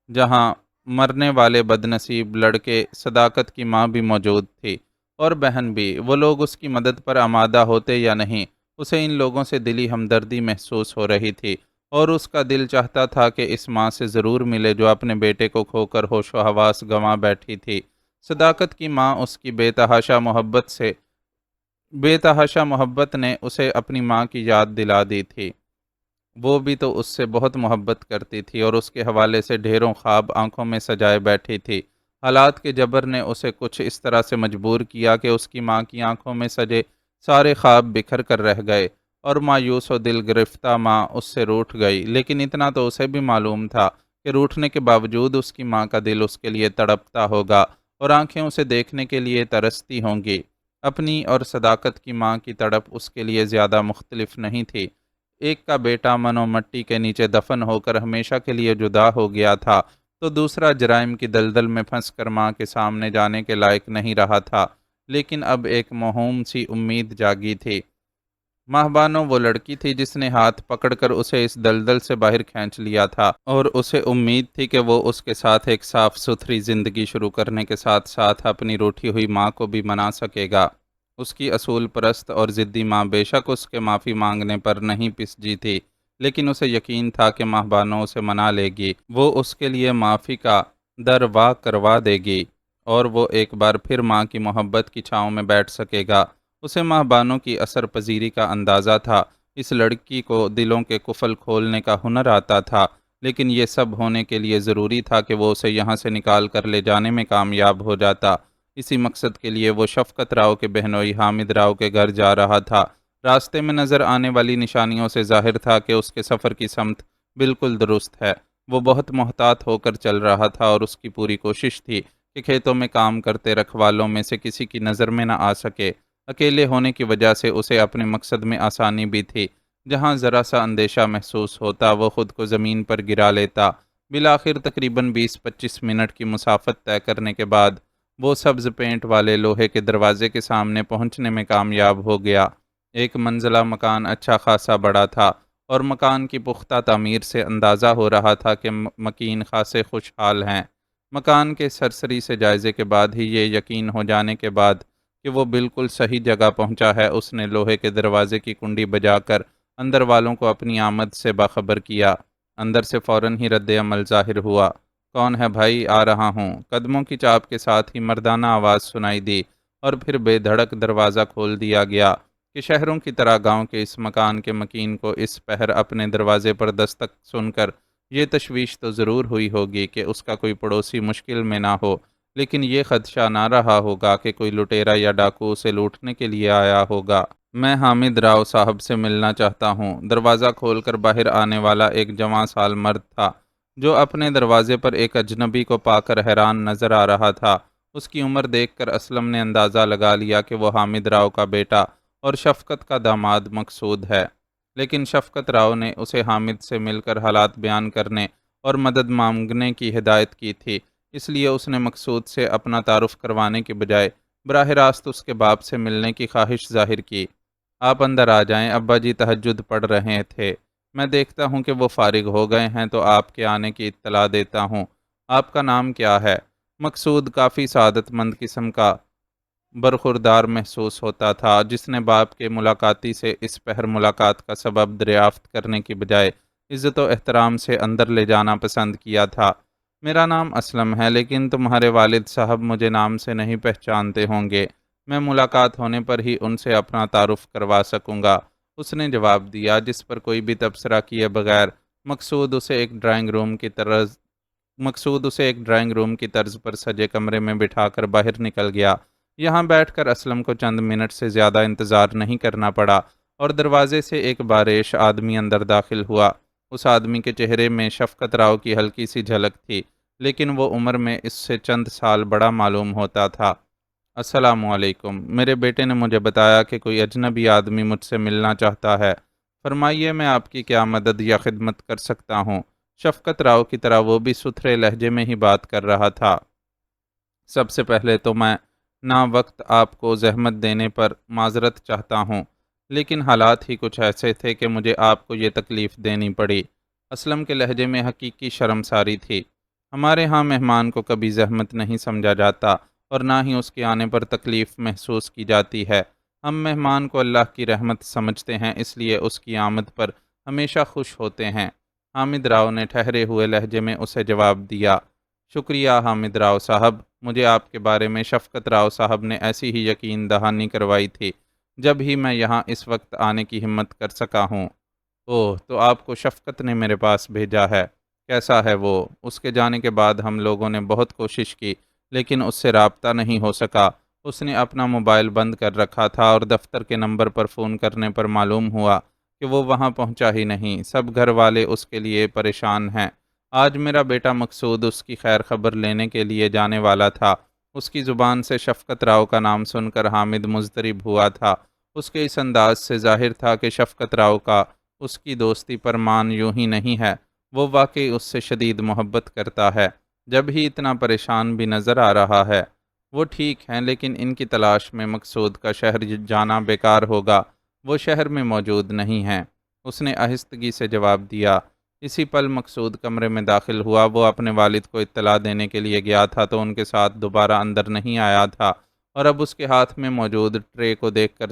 جہاں مرنے والے بدنصیب لڑکے صداقت کی ماں بھی موجود تھی اور بہن بھی۔ وہ لوگ اس کی مدد پر آمادہ ہوتے یا نہیں، اسے ان لوگوں سے دلی ہمدردی محسوس ہو رہی تھی اور اس کا دل چاہتا تھا کہ اس ماں سے ضرور ملے جو اپنے بیٹے کو کھو کر ہوش و حواس گنوا بیٹھی تھی۔ صداقت کی ماں اس کی بے تحاشا محبت نے اسے اپنی ماں کی یاد دلا دی تھی۔ وہ بھی تو اس سے بہت محبت کرتی تھی اور اس کے حوالے سے ڈھیروں خواب آنکھوں میں سجائے بیٹھی تھی۔ حالات کے جبر نے اسے کچھ اس طرح سے مجبور کیا کہ اس کی ماں کی آنکھوں میں سجے سارے خواب بکھر کر رہ گئے اور مایوس و دل گرفتہ ماں اس سے روٹھ گئی، لیکن اتنا تو اسے بھی معلوم تھا کہ روٹھنے کے باوجود اس کی ماں کا دل اس کے لیے تڑپتا ہوگا اور آنکھیں اسے دیکھنے کے لیے ترستی ہوں گی۔ اپنی اور صداقت کی ماں کی تڑپ اس کے لیے زیادہ مختلف نہیں تھی۔ ایک کا بیٹا من و مٹی کے نیچے دفن ہو کر ہمیشہ کے لیے جدا ہو گیا تھا تو دوسرا جرائم کی دلدل میں پھنس کر ماں کے سامنے جانے کے لائق نہیں رہا تھا، لیکن اب ایک موہوم سی امید جاگی تھی۔ ماہبانو وہ لڑکی تھی جس نے ہاتھ پکڑ کر اسے اس دلدل سے باہر کھینچ لیا تھا اور اسے امید تھی کہ وہ اس کے ساتھ ایک صاف ستھری زندگی شروع کرنے کے ساتھ ساتھ اپنی روٹھی ہوئی ماں کو بھی منا سکے گا۔ اس کی اصول پرست اور ضدی ماں بے شک اس کے معافی مانگنے پر نہیں پس جی تھی، لیکن اسے یقین تھا کہ ماہبانو اسے منا لے گی، وہ اس کے لیے معافی کا در وا کروا دے گی اور وہ ایک بار پھر ماں کی محبت کی چھاؤں میں بیٹھ سکے گا۔ اسے ماہبانو کی اثر پذیری کا اندازہ تھا۔ اس لڑکی کو دلوں کے قفل کھولنے کا ہنر آتا تھا، لیکن یہ سب ہونے کے لیے ضروری تھا کہ وہ اسے یہاں سے نکال کر لے جانے میں کامیاب ہو جاتا۔ اسی مقصد کے لیے وہ شفقت راؤ کے بہنوئی حامد راؤ کے گھر جا رہا تھا۔ راستے میں نظر آنے والی نشانیوں سے ظاہر تھا کہ اس کے سفر کی سمت بالکل درست ہے۔ وہ بہت محتاط ہو کر چل رہا تھا اور اس کی پوری کوشش تھی کہ کھیتوں میں کام کرتے رکھوالوں میں سے کسی کی نظر میں نہ آ سکے۔ اکیلے ہونے کی وجہ سے اسے اپنے مقصد میں آسانی بھی تھی۔ جہاں ذرا سا اندیشہ محسوس ہوتا وہ خود کو زمین پر گرا لیتا۔ بالآخر تقریباً 20-25 منٹ کی مسافت طے کرنے کے بعد وہ سبز پینٹ والے لوہے کے دروازے کے سامنے پہنچنے میں کامیاب ہو گیا۔ ایک منزلہ مکان اچھا خاصا بڑا تھا اور مکان کی پختہ تعمیر سے اندازہ ہو رہا تھا کہ مکین خاصے خوشحال ہیں۔ مکان کے سرسری سے جائزے کے بعد ہی یہ یقین ہو جانے کے بعد کہ وہ بالکل صحیح جگہ پہنچا ہے، اس نے لوہے کے دروازے کی کنڈی بجا کر اندر والوں کو اپنی آمد سے باخبر کیا۔ اندر سے فوراً ہی رد عمل ظاہر ہوا۔ کون ہے بھائی؟ آ رہا ہوں۔ قدموں کی چاپ کے ساتھ ہی مردانہ آواز سنائی دی اور پھر بے دھڑک دروازہ کھول دیا گیا کہ شہروں کی طرح گاؤں کے اس مکان کے مکین کو اس پہر اپنے دروازے پر دستک سن کر یہ تشویش تو ضرور ہوئی ہوگی کہ اس کا کوئی پڑوسی مشکل میں نہ ہو، لیکن یہ خدشہ نہ رہا ہوگا کہ کوئی لٹیرا یا ڈاکو اسے لوٹنے کے لیے آیا ہوگا۔ میں حامد راؤ صاحب سے ملنا چاہتا ہوں۔ دروازہ کھول کر باہر آنے والا ایک جوان سال مرد تھا جو اپنے دروازے پر ایک اجنبی کو پا کر حیران نظر آ رہا تھا۔ اس کی عمر دیکھ کر اسلم نے اندازہ لگا لیا کہ وہ حامد راؤ کا بیٹا اور شفقت کا داماد مقصود ہے، لیکن شفقت راؤ نے اسے حامد سے مل کر حالات بیان کرنے اور مدد مانگنے کی ہدایت کی تھی، اس لیے اس نے مقصود سے اپنا تعارف کروانے کے بجائے براہ راست اس کے باپ سے ملنے کی خواہش ظاہر کی۔ آپ اندر آ جائیں، ابا جی تہجد پڑھ رہے تھے۔ میں دیکھتا ہوں کہ وہ فارغ ہو گئے ہیں تو آپ کے آنے کی اطلاع دیتا ہوں۔ آپ کا نام کیا ہے؟ مقصود کافی سعادت مند قسم کا برخوردار محسوس ہوتا تھا، جس نے باپ کے ملاقاتی سے اس پہر ملاقات کا سبب دریافت کرنے کی بجائے عزت و احترام سے اندر لے جانا پسند کیا تھا۔ میرا نام اسلم ہے، لیکن تمہارے والد صاحب مجھے نام سے نہیں پہچانتے ہوں گے۔ میں ملاقات ہونے پر ہی ان سے اپنا تعارف کروا سکوں گا، اس نے جواب دیا، جس پر کوئی بھی تبصرہ کیے بغیر مقصود اسے ایک ڈرائنگ روم کی طرز پر سجے کمرے میں بٹھا کر باہر نکل گیا۔ یہاں بیٹھ کر اسلم کو چند منٹ سے زیادہ انتظار نہیں کرنا پڑا اور دروازے سے ایک باریش آدمی اندر داخل ہوا۔ اس آدمی کے چہرے میں شفقت راؤ کی ہلکی سی جھلک تھی، لیکن وہ عمر میں اس سے چند سال بڑا معلوم ہوتا تھا۔ السلام علیکم، میرے بیٹے نے مجھے بتایا کہ کوئی اجنبی آدمی مجھ سے ملنا چاہتا ہے۔ فرمائیے میں آپ کی کیا مدد یا خدمت کر سکتا ہوں؟ شفقت راؤ کی طرح وہ بھی ستھرے لہجے میں ہی بات کر رہا تھا۔ سب سے پہلے تو میں نا وقت آپ کو زحمت دینے پر معذرت چاہتا ہوں، لیکن حالات ہی کچھ ایسے تھے کہ مجھے آپ کو یہ تکلیف دینی پڑی۔ اسلم کے لہجے میں حقیقی شرمساری تھی۔ ہمارے ہاں مہمان کو کبھی زحمت نہیں سمجھا جاتا اور نہ ہی اس کے آنے پر تکلیف محسوس کی جاتی ہے۔ ہم مہمان کو اللہ کی رحمت سمجھتے ہیں، اس لیے اس کی آمد پر ہمیشہ خوش ہوتے ہیں۔ حامد راؤ نے ٹھہرے ہوئے لہجے میں اسے جواب دیا۔ شکریہ حامد راؤ صاحب، مجھے آپ کے بارے میں شفقت راؤ صاحب نے ایسی ہی یقین دہانی کروائی تھی جب ہی میں یہاں اس وقت آنے کی ہمت کر سکا ہوں۔ اوہ، تو آپ کو شفقت نے میرے پاس بھیجا ہے؟ کیسا ہے وہ؟ اس کے جانے کے بعد ہم لوگوں نے بہت کوشش کی، لیکن اس سے رابطہ نہیں ہو سکا۔ اس نے اپنا موبائل بند کر رکھا تھا اور دفتر کے نمبر پر فون کرنے پر معلوم ہوا کہ وہ وہاں پہنچا ہی نہیں۔ سب گھر والے اس کے لیے پریشان ہیں۔ آج میرا بیٹا مقصود اس کی خیر خبر لینے کے لیے جانے والا تھا۔ اس کی زبان سے شفقت راؤ کا نام سن کر حامد مضطرب ہوا تھا۔ اس کے اس انداز سے ظاہر تھا کہ شفقت راؤ کا اس کی دوستی پر مان یوں ہی نہیں ہے، وہ واقعی اس سے شدید محبت کرتا ہے۔ جب ہی اتنا پریشان بھی نظر آ رہا ہے۔ وہ ٹھیک ہیں، لیکن ان کی تلاش میں مقصود کا شہر جانا بیکار ہوگا، وہ شہر میں موجود نہیں ہیں، اس نے آہستگی سے جواب دیا۔ اسی پل مقصود کمرے میں داخل ہوا۔ وہ اپنے والد کو اطلاع دینے کے لیے گیا تھا تو ان کے ساتھ دوبارہ اندر نہیں آیا تھا، اور اب اس کے ہاتھ میں موجود ٹرے کو دیکھ کر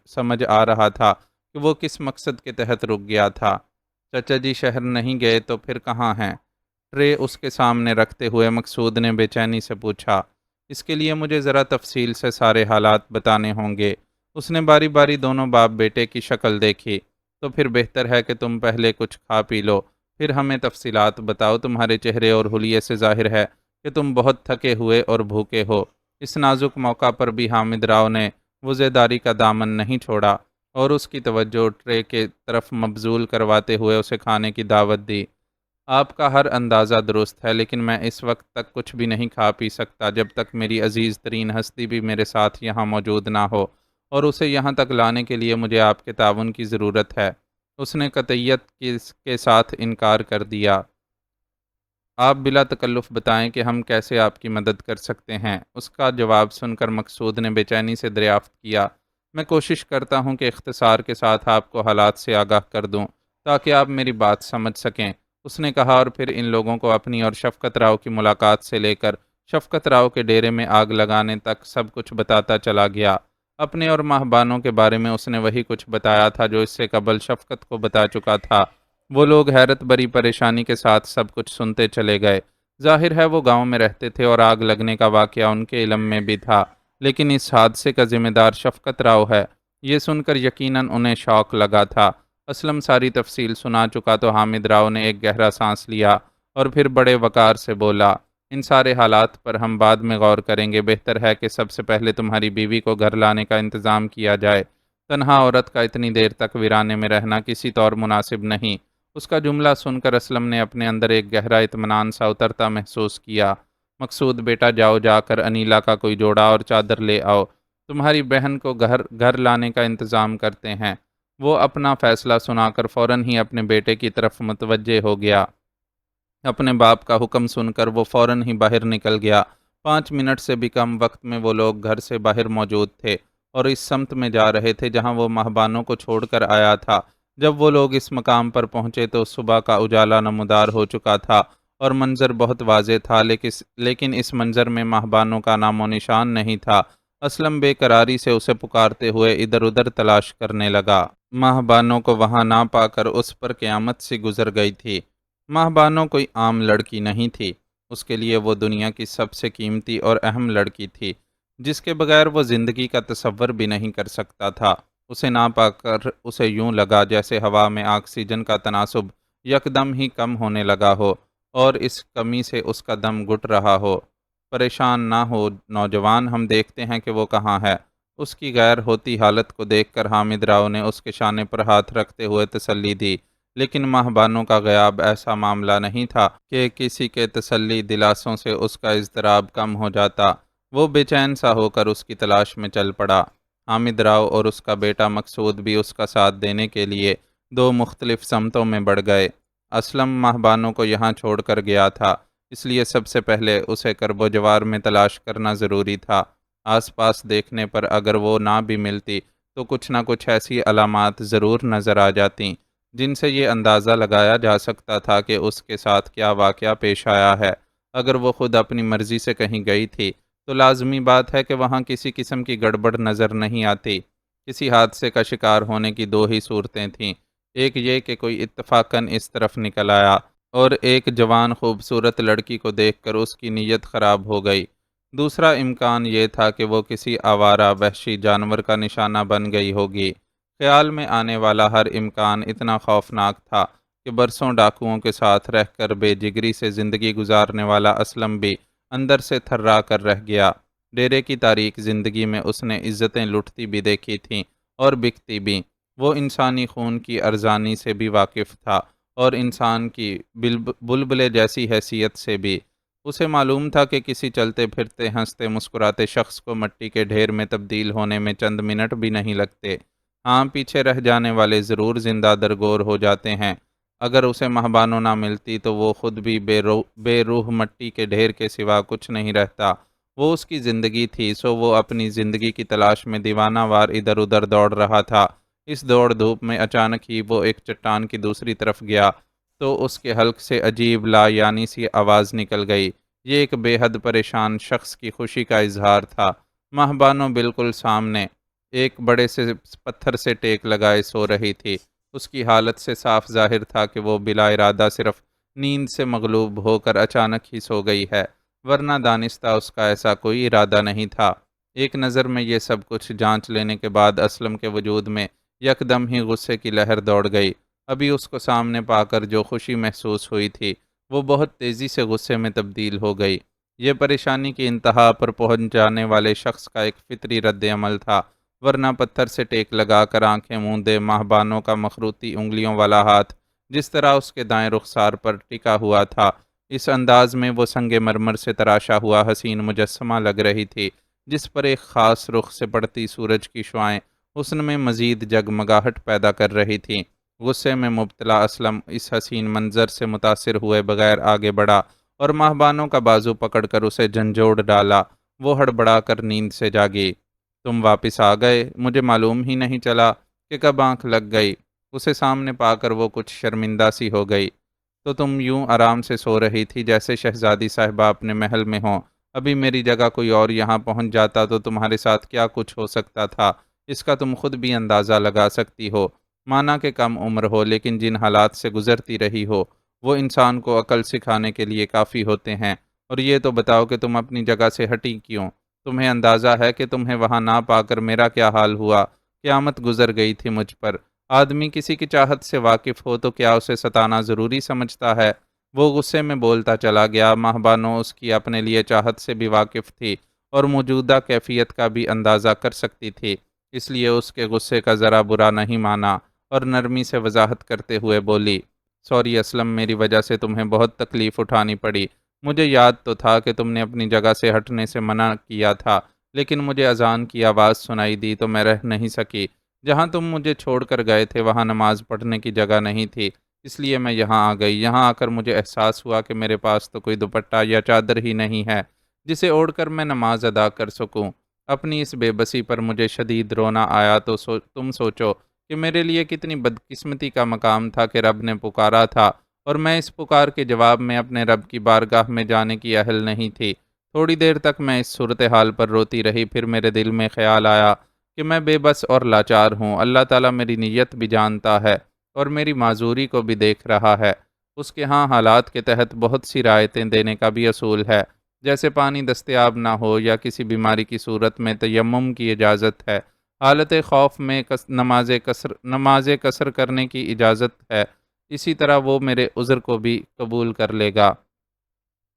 سمجھ آ رہا تھا کہ وہ کس مقصد کے تحت رک گیا تھا۔ چچا جی شہر نہیں گئے تو پھر کہاں ہیں؟ ٹرے اس کے سامنے رکھتے ہوئے مقصود نے بے چینی سے پوچھا۔ اس کے لیے مجھے ذرا تفصیل سے سارے حالات بتانے ہوں گے۔ اس نے باری باری دونوں باپ بیٹے کی شکل دیکھی۔ تو پھر بہتر ہے کہ تم پہلے کچھ کھا پی لو، پھر ہمیں تفصیلات بتاؤ۔ تمہارے چہرے اور حلیے سے ظاہر ہے کہ تم بہت تھکے ہوئے اور بھوکے ہو۔ اس نازک موقع پر بھی حامد راؤ نے وزیداری کا دامن نہیں چھوڑا۔ اور اس کی توجہ ٹرے کے طرف مبذول کرواتے ہوئے اسے کھانے کی دعوت دی۔ آپ کا ہر اندازہ درست ہے، لیکن میں اس وقت تک کچھ بھی نہیں کھا پی سکتا جب تک میری عزیز ترین ہستی بھی میرے ساتھ یہاں موجود نہ ہو، اور اسے یہاں تک لانے کے لیے مجھے آپ کے تعاون کی ضرورت ہے۔ اس نے قطعیت کے ساتھ انکار کر دیا۔ آپ بلا تکلف بتائیں کہ ہم کیسے آپ کی مدد کر سکتے ہیں؟ اس کا جواب سن کر مقصود نے بے چینی سے دریافت کیا۔ میں کوشش کرتا ہوں کہ اختصار کے ساتھ آپ کو حالات سے آگاہ کر دوں تاکہ آپ میری بات سمجھ سکیں، اس نے کہا، اور پھر ان لوگوں کو اپنی اور شفقت راؤ کی ملاقات سے لے کر شفقت راؤ کے ڈیرے میں آگ لگانے تک سب کچھ بتاتا چلا گیا۔ اپنے اور ماہبانوں کے بارے میں اس نے وہی کچھ بتایا تھا جو اس سے قبل شفقت کو بتا چکا تھا۔ وہ لوگ حیرت بری پریشانی کے ساتھ سب کچھ سنتے چلے گئے۔ ظاہر ہے وہ گاؤں میں رہتے تھے اور آگ لگنے کا واقعہ ان کے علم میں بھی تھا، لیکن اس حادثے کا ذمہ دار شفقت راؤ ہے، یہ سن کر یقیناً انہیں شوق لگا تھا۔ اسلم ساری تفصیل سنا چکا تو حامد راؤ نے ایک گہرا سانس لیا اور پھر بڑے وقار سے بولا، ان سارے حالات پر ہم بعد میں غور کریں گے، بہتر ہے کہ سب سے پہلے تمہاری بیوی کو گھر لانے کا انتظام کیا جائے۔ تنہا عورت کا اتنی دیر تک ویرانے میں رہنا کسی طور مناسب نہیں۔ اس کا جملہ سن کر اسلم نے اپنے اندر ایک گہرا اطمینان سا اترتا محسوس کیا۔ مقصود بیٹا، جاؤ جا کر انیلا کا کوئی جوڑا اور چادر لے آؤ، تمہاری بہن کو گھر لانے کا انتظام کرتے ہیں۔ وہ اپنا فیصلہ سنا کر فوراً ہی اپنے بیٹے کی طرف متوجہ ہو گیا۔ اپنے باپ کا حکم سن کر وہ فوراً ہی باہر نکل گیا۔ 5 منٹ سے بھی کم وقت میں وہ لوگ گھر سے باہر موجود تھے اور اس سمت میں جا رہے تھے جہاں وہ مہبانوں کو چھوڑ کر آیا تھا۔ جب وہ لوگ اس مقام پر پہنچے تو صبح کا اجالا نمودار ہو چکا تھا اور منظر بہت واضح تھا، لیکن اس منظر میں مہبانوں کا نام و نشان نہیں تھا۔ اسلم بے قراری سے اسے پکارتے ہوئے ادھر ادھر تلاش کرنے لگا۔ مہبانوں کو وہاں نہ پا کر اس پر قیامت سی گزر گئی تھی۔ مہبانوں کوئی عام لڑکی نہیں تھی، اس کے لیے وہ دنیا کی سب سے قیمتی اور اہم لڑکی تھی، جس کے بغیر وہ زندگی کا تصور بھی نہیں کر سکتا تھا۔ اسے نہ پا کر اسے یوں لگا جیسے ہوا میں آکسیجن کا تناسب یکدم ہی کم ہونے لگا ہو اور اس کمی سے اس کا دم گھٹ رہا ہو۔ پریشان نہ ہو نوجوان، ہم دیکھتے ہیں کہ وہ کہاں ہے۔ اس کی غیر ہوتی حالت کو دیکھ کر حامد راؤ نے اس کے شانے پر ہاتھ رکھتے ہوئے تسلی دی، لیکن مہبانوں کا غیاب ایسا معاملہ نہیں تھا کہ کسی کے تسلی دلاسوں سے اس کا اضطراب کم ہو جاتا۔ وہ بے چین سا ہو کر اس کی تلاش میں چل پڑا۔ حامد راؤ اور اس کا بیٹا مقصود بھی اس کا ساتھ دینے کے لیے 2 مختلف سمتوں میں بڑھ گئے۔ اسلم مہبانوں کو یہاں چھوڑ کر گیا تھا، اس لیے سب سے پہلے اسے کرب و جوار میں تلاش کرنا ضروری تھا۔ آس پاس دیکھنے پر اگر وہ نہ بھی ملتی تو کچھ نہ کچھ ایسی علامات ضرور نظر آ جاتیں جن سے یہ اندازہ لگایا جا سکتا تھا کہ اس کے ساتھ کیا واقعہ پیش آیا ہے۔ اگر وہ خود اپنی مرضی سے کہیں گئی تھی تو لازمی بات ہے کہ وہاں کسی قسم کی گڑبڑ نظر نہیں آتی۔ کسی حادثے کا شکار ہونے کی 2 ہی صورتیں تھیں، ایک یہ کہ کوئی اتفاقاً اس طرف نکل آیا اور ایک جوان خوبصورت لڑکی کو دیکھ کر اس کی نیت خراب ہو گئی۔ دوسرا امکان یہ تھا کہ وہ کسی آوارہ وحشی جانور کا نشانہ بن گئی ہوگی۔ خیال میں آنے والا ہر امکان اتنا خوفناک تھا کہ برسوں ڈاکوؤں کے ساتھ رہ کر بے جگری سے زندگی گزارنے والا اسلم بھی اندر سے تھرا کر رہ گیا۔ ڈیرے کی تاریک زندگی میں اس نے عزتیں لٹتی بھی دیکھی تھیں اور بکتی بھی۔ وہ انسانی خون کی ارزانی سے بھی واقف تھا اور انسان کی بلبلے جیسی حیثیت سے بھی۔ اسے معلوم تھا کہ کسی چلتے پھرتے ہنستے مسکراتے شخص کو مٹی کے ڈھیر میں تبدیل ہونے میں چند منٹ بھی نہیں لگتے۔ ہاں، پیچھے رہ جانے والے ضرور زندہ درگور ہو جاتے ہیں۔ اگر اسے مہبانوں نہ ملتی تو وہ خود بھی بے روح مٹی کے ڈھیر کے سوا کچھ نہیں رہتا۔ وہ اس کی زندگی تھی، سو وہ اپنی زندگی کی تلاش میں دیوانہ وار ادھر ادھر دوڑ رہا تھا۔ اس دوڑ دھوپ میں اچانک ہی وہ ایک چٹان کی دوسری طرف گیا تو اس کے حلق سے عجیب لا یعنی سی آواز نکل گئی۔ یہ ایک بے حد پریشان شخص کی خوشی کا اظہار تھا۔ مہبانوں بالکل سامنے ایک بڑے سے پتھر سے ٹیک لگائے سو رہی تھی۔ اس کی حالت سے صاف ظاہر تھا کہ وہ بلا ارادہ صرف نیند سے مغلوب ہو کر اچانک ہی سو گئی ہے، ورنہ دانستہ اس کا ایسا کوئی ارادہ نہیں تھا۔ ایک نظر میں یہ سب کچھ جانچ لینے کے بعد اسلم کے وجود میں یکدم ہی غصے کی لہر دوڑ گئی۔ ابھی اس کو سامنے پا کر جو خوشی محسوس ہوئی تھی وہ بہت تیزی سے غصے میں تبدیل ہو گئی۔ یہ پریشانی کی انتہا پر پہنچ جانے والے شخص کا ایک فطری رد عمل تھا۔ ورنہ پتھر سے ٹیک لگا کر آنکھیں موندے ماہبانوں کا مخروطی انگلیوں والا ہاتھ جس طرح اس کے دائیں رخسار پر ٹکا ہوا تھا، اس انداز میں وہ سنگ مرمر سے تراشا ہوا حسین مجسمہ لگ رہی تھی، جس پر ایک خاص رخ سے پڑتی سورج کی شعائیں حسن میں مزید جگمگاہٹ پیدا کر رہی تھیں۔ غصے میں مبتلا اسلم اس حسین منظر سے متاثر ہوئے بغیر آگے بڑھا اور ماہبانوں کا بازو پکڑ کر اسے جھنجھوڑ ڈالا۔ وہ ہڑبڑا کر نیند سے جاگی۔ تم واپس آ گئے، مجھے معلوم ہی نہیں چلا کہ کب آنکھ لگ گئی۔ اسے سامنے پا کر وہ کچھ شرمندہ سی ہو گئی۔ تو تم یوں آرام سے سو رہی تھی جیسے شہزادی صاحبہ اپنے محل میں ہوں۔ ابھی میری جگہ کوئی اور یہاں پہنچ جاتا تو تمہارے ساتھ کیا کچھ ہو سکتا تھا، اس کا تم خود بھی اندازہ لگا سکتی ہو۔ مانا کہ کم عمر ہو لیکن جن حالات سے گزرتی رہی ہو وہ انسان کو عقل سکھانے کے لیے کافی ہوتے ہیں۔ اور یہ تو بتاؤ کہ تم اپنی جگہ سے ہٹی کیوں؟ تمہیں اندازہ ہے کہ تمہیں وہاں نہ پا کر میرا کیا حال ہوا؟ قیامت گزر گئی تھی مجھ پر۔ آدمی کسی کی چاہت سے واقف ہو تو کیا اسے ستانا ضروری سمجھتا ہے؟ وہ غصے میں بولتا چلا گیا۔ ماہبانو اس کی اپنے لیے چاہت سے بھی واقف تھی اور موجودہ کیفیت کا بھی اندازہ کر سکتی تھی، اس لیے اس کے غصے کا ذرا برا نہیں مانا اور نرمی سے وضاحت کرتے ہوئے بولی، سوری اسلم، میری وجہ سے تمہیں بہت تکلیف اٹھانی پڑی۔ مجھے یاد تو تھا کہ تم نے اپنی جگہ سے ہٹنے سے منع کیا تھا، لیکن مجھے اذان کی آواز سنائی دی تو میں رہ نہیں سکی۔ جہاں تم مجھے چھوڑ کر گئے تھے وہاں نماز پڑھنے کی جگہ نہیں تھی، اس لیے میں یہاں آ گئی۔ یہاں آ کر مجھے احساس ہوا کہ میرے پاس تو کوئی دوپٹہ یا چادر ہی نہیں ہے جسے اوڑھ کر میں نماز ادا کر سکوں۔ اپنی اس بے بسی پر مجھے شدید رونا آیا تو تم سوچو کہ میرے لیے کتنی بدقسمتی کا مقام تھا کہ رب نے پکارا تھا اور میں اس پکار کے جواب میں اپنے رب کی بارگاہ میں جانے کی اہل نہیں تھی۔ تھوڑی دیر تک میں اس صورتحال پر روتی رہی، پھر میرے دل میں خیال آیا کہ میں بے بس اور لاچار ہوں۔ اللہ تعالیٰ میری نیت بھی جانتا ہے اور میری معذوری کو بھی دیکھ رہا ہے۔ اس کے ہاں حالات کے تحت بہت سی رعایتیں دینے کا بھی اصول ہے، جیسے پانی دستیاب نہ ہو یا کسی بیماری کی صورت میں تیمم کی اجازت ہے، حالت خوف میں نماز قصر کرنے کی اجازت ہے، اسی طرح وہ میرے عذر کو بھی قبول کر لے گا۔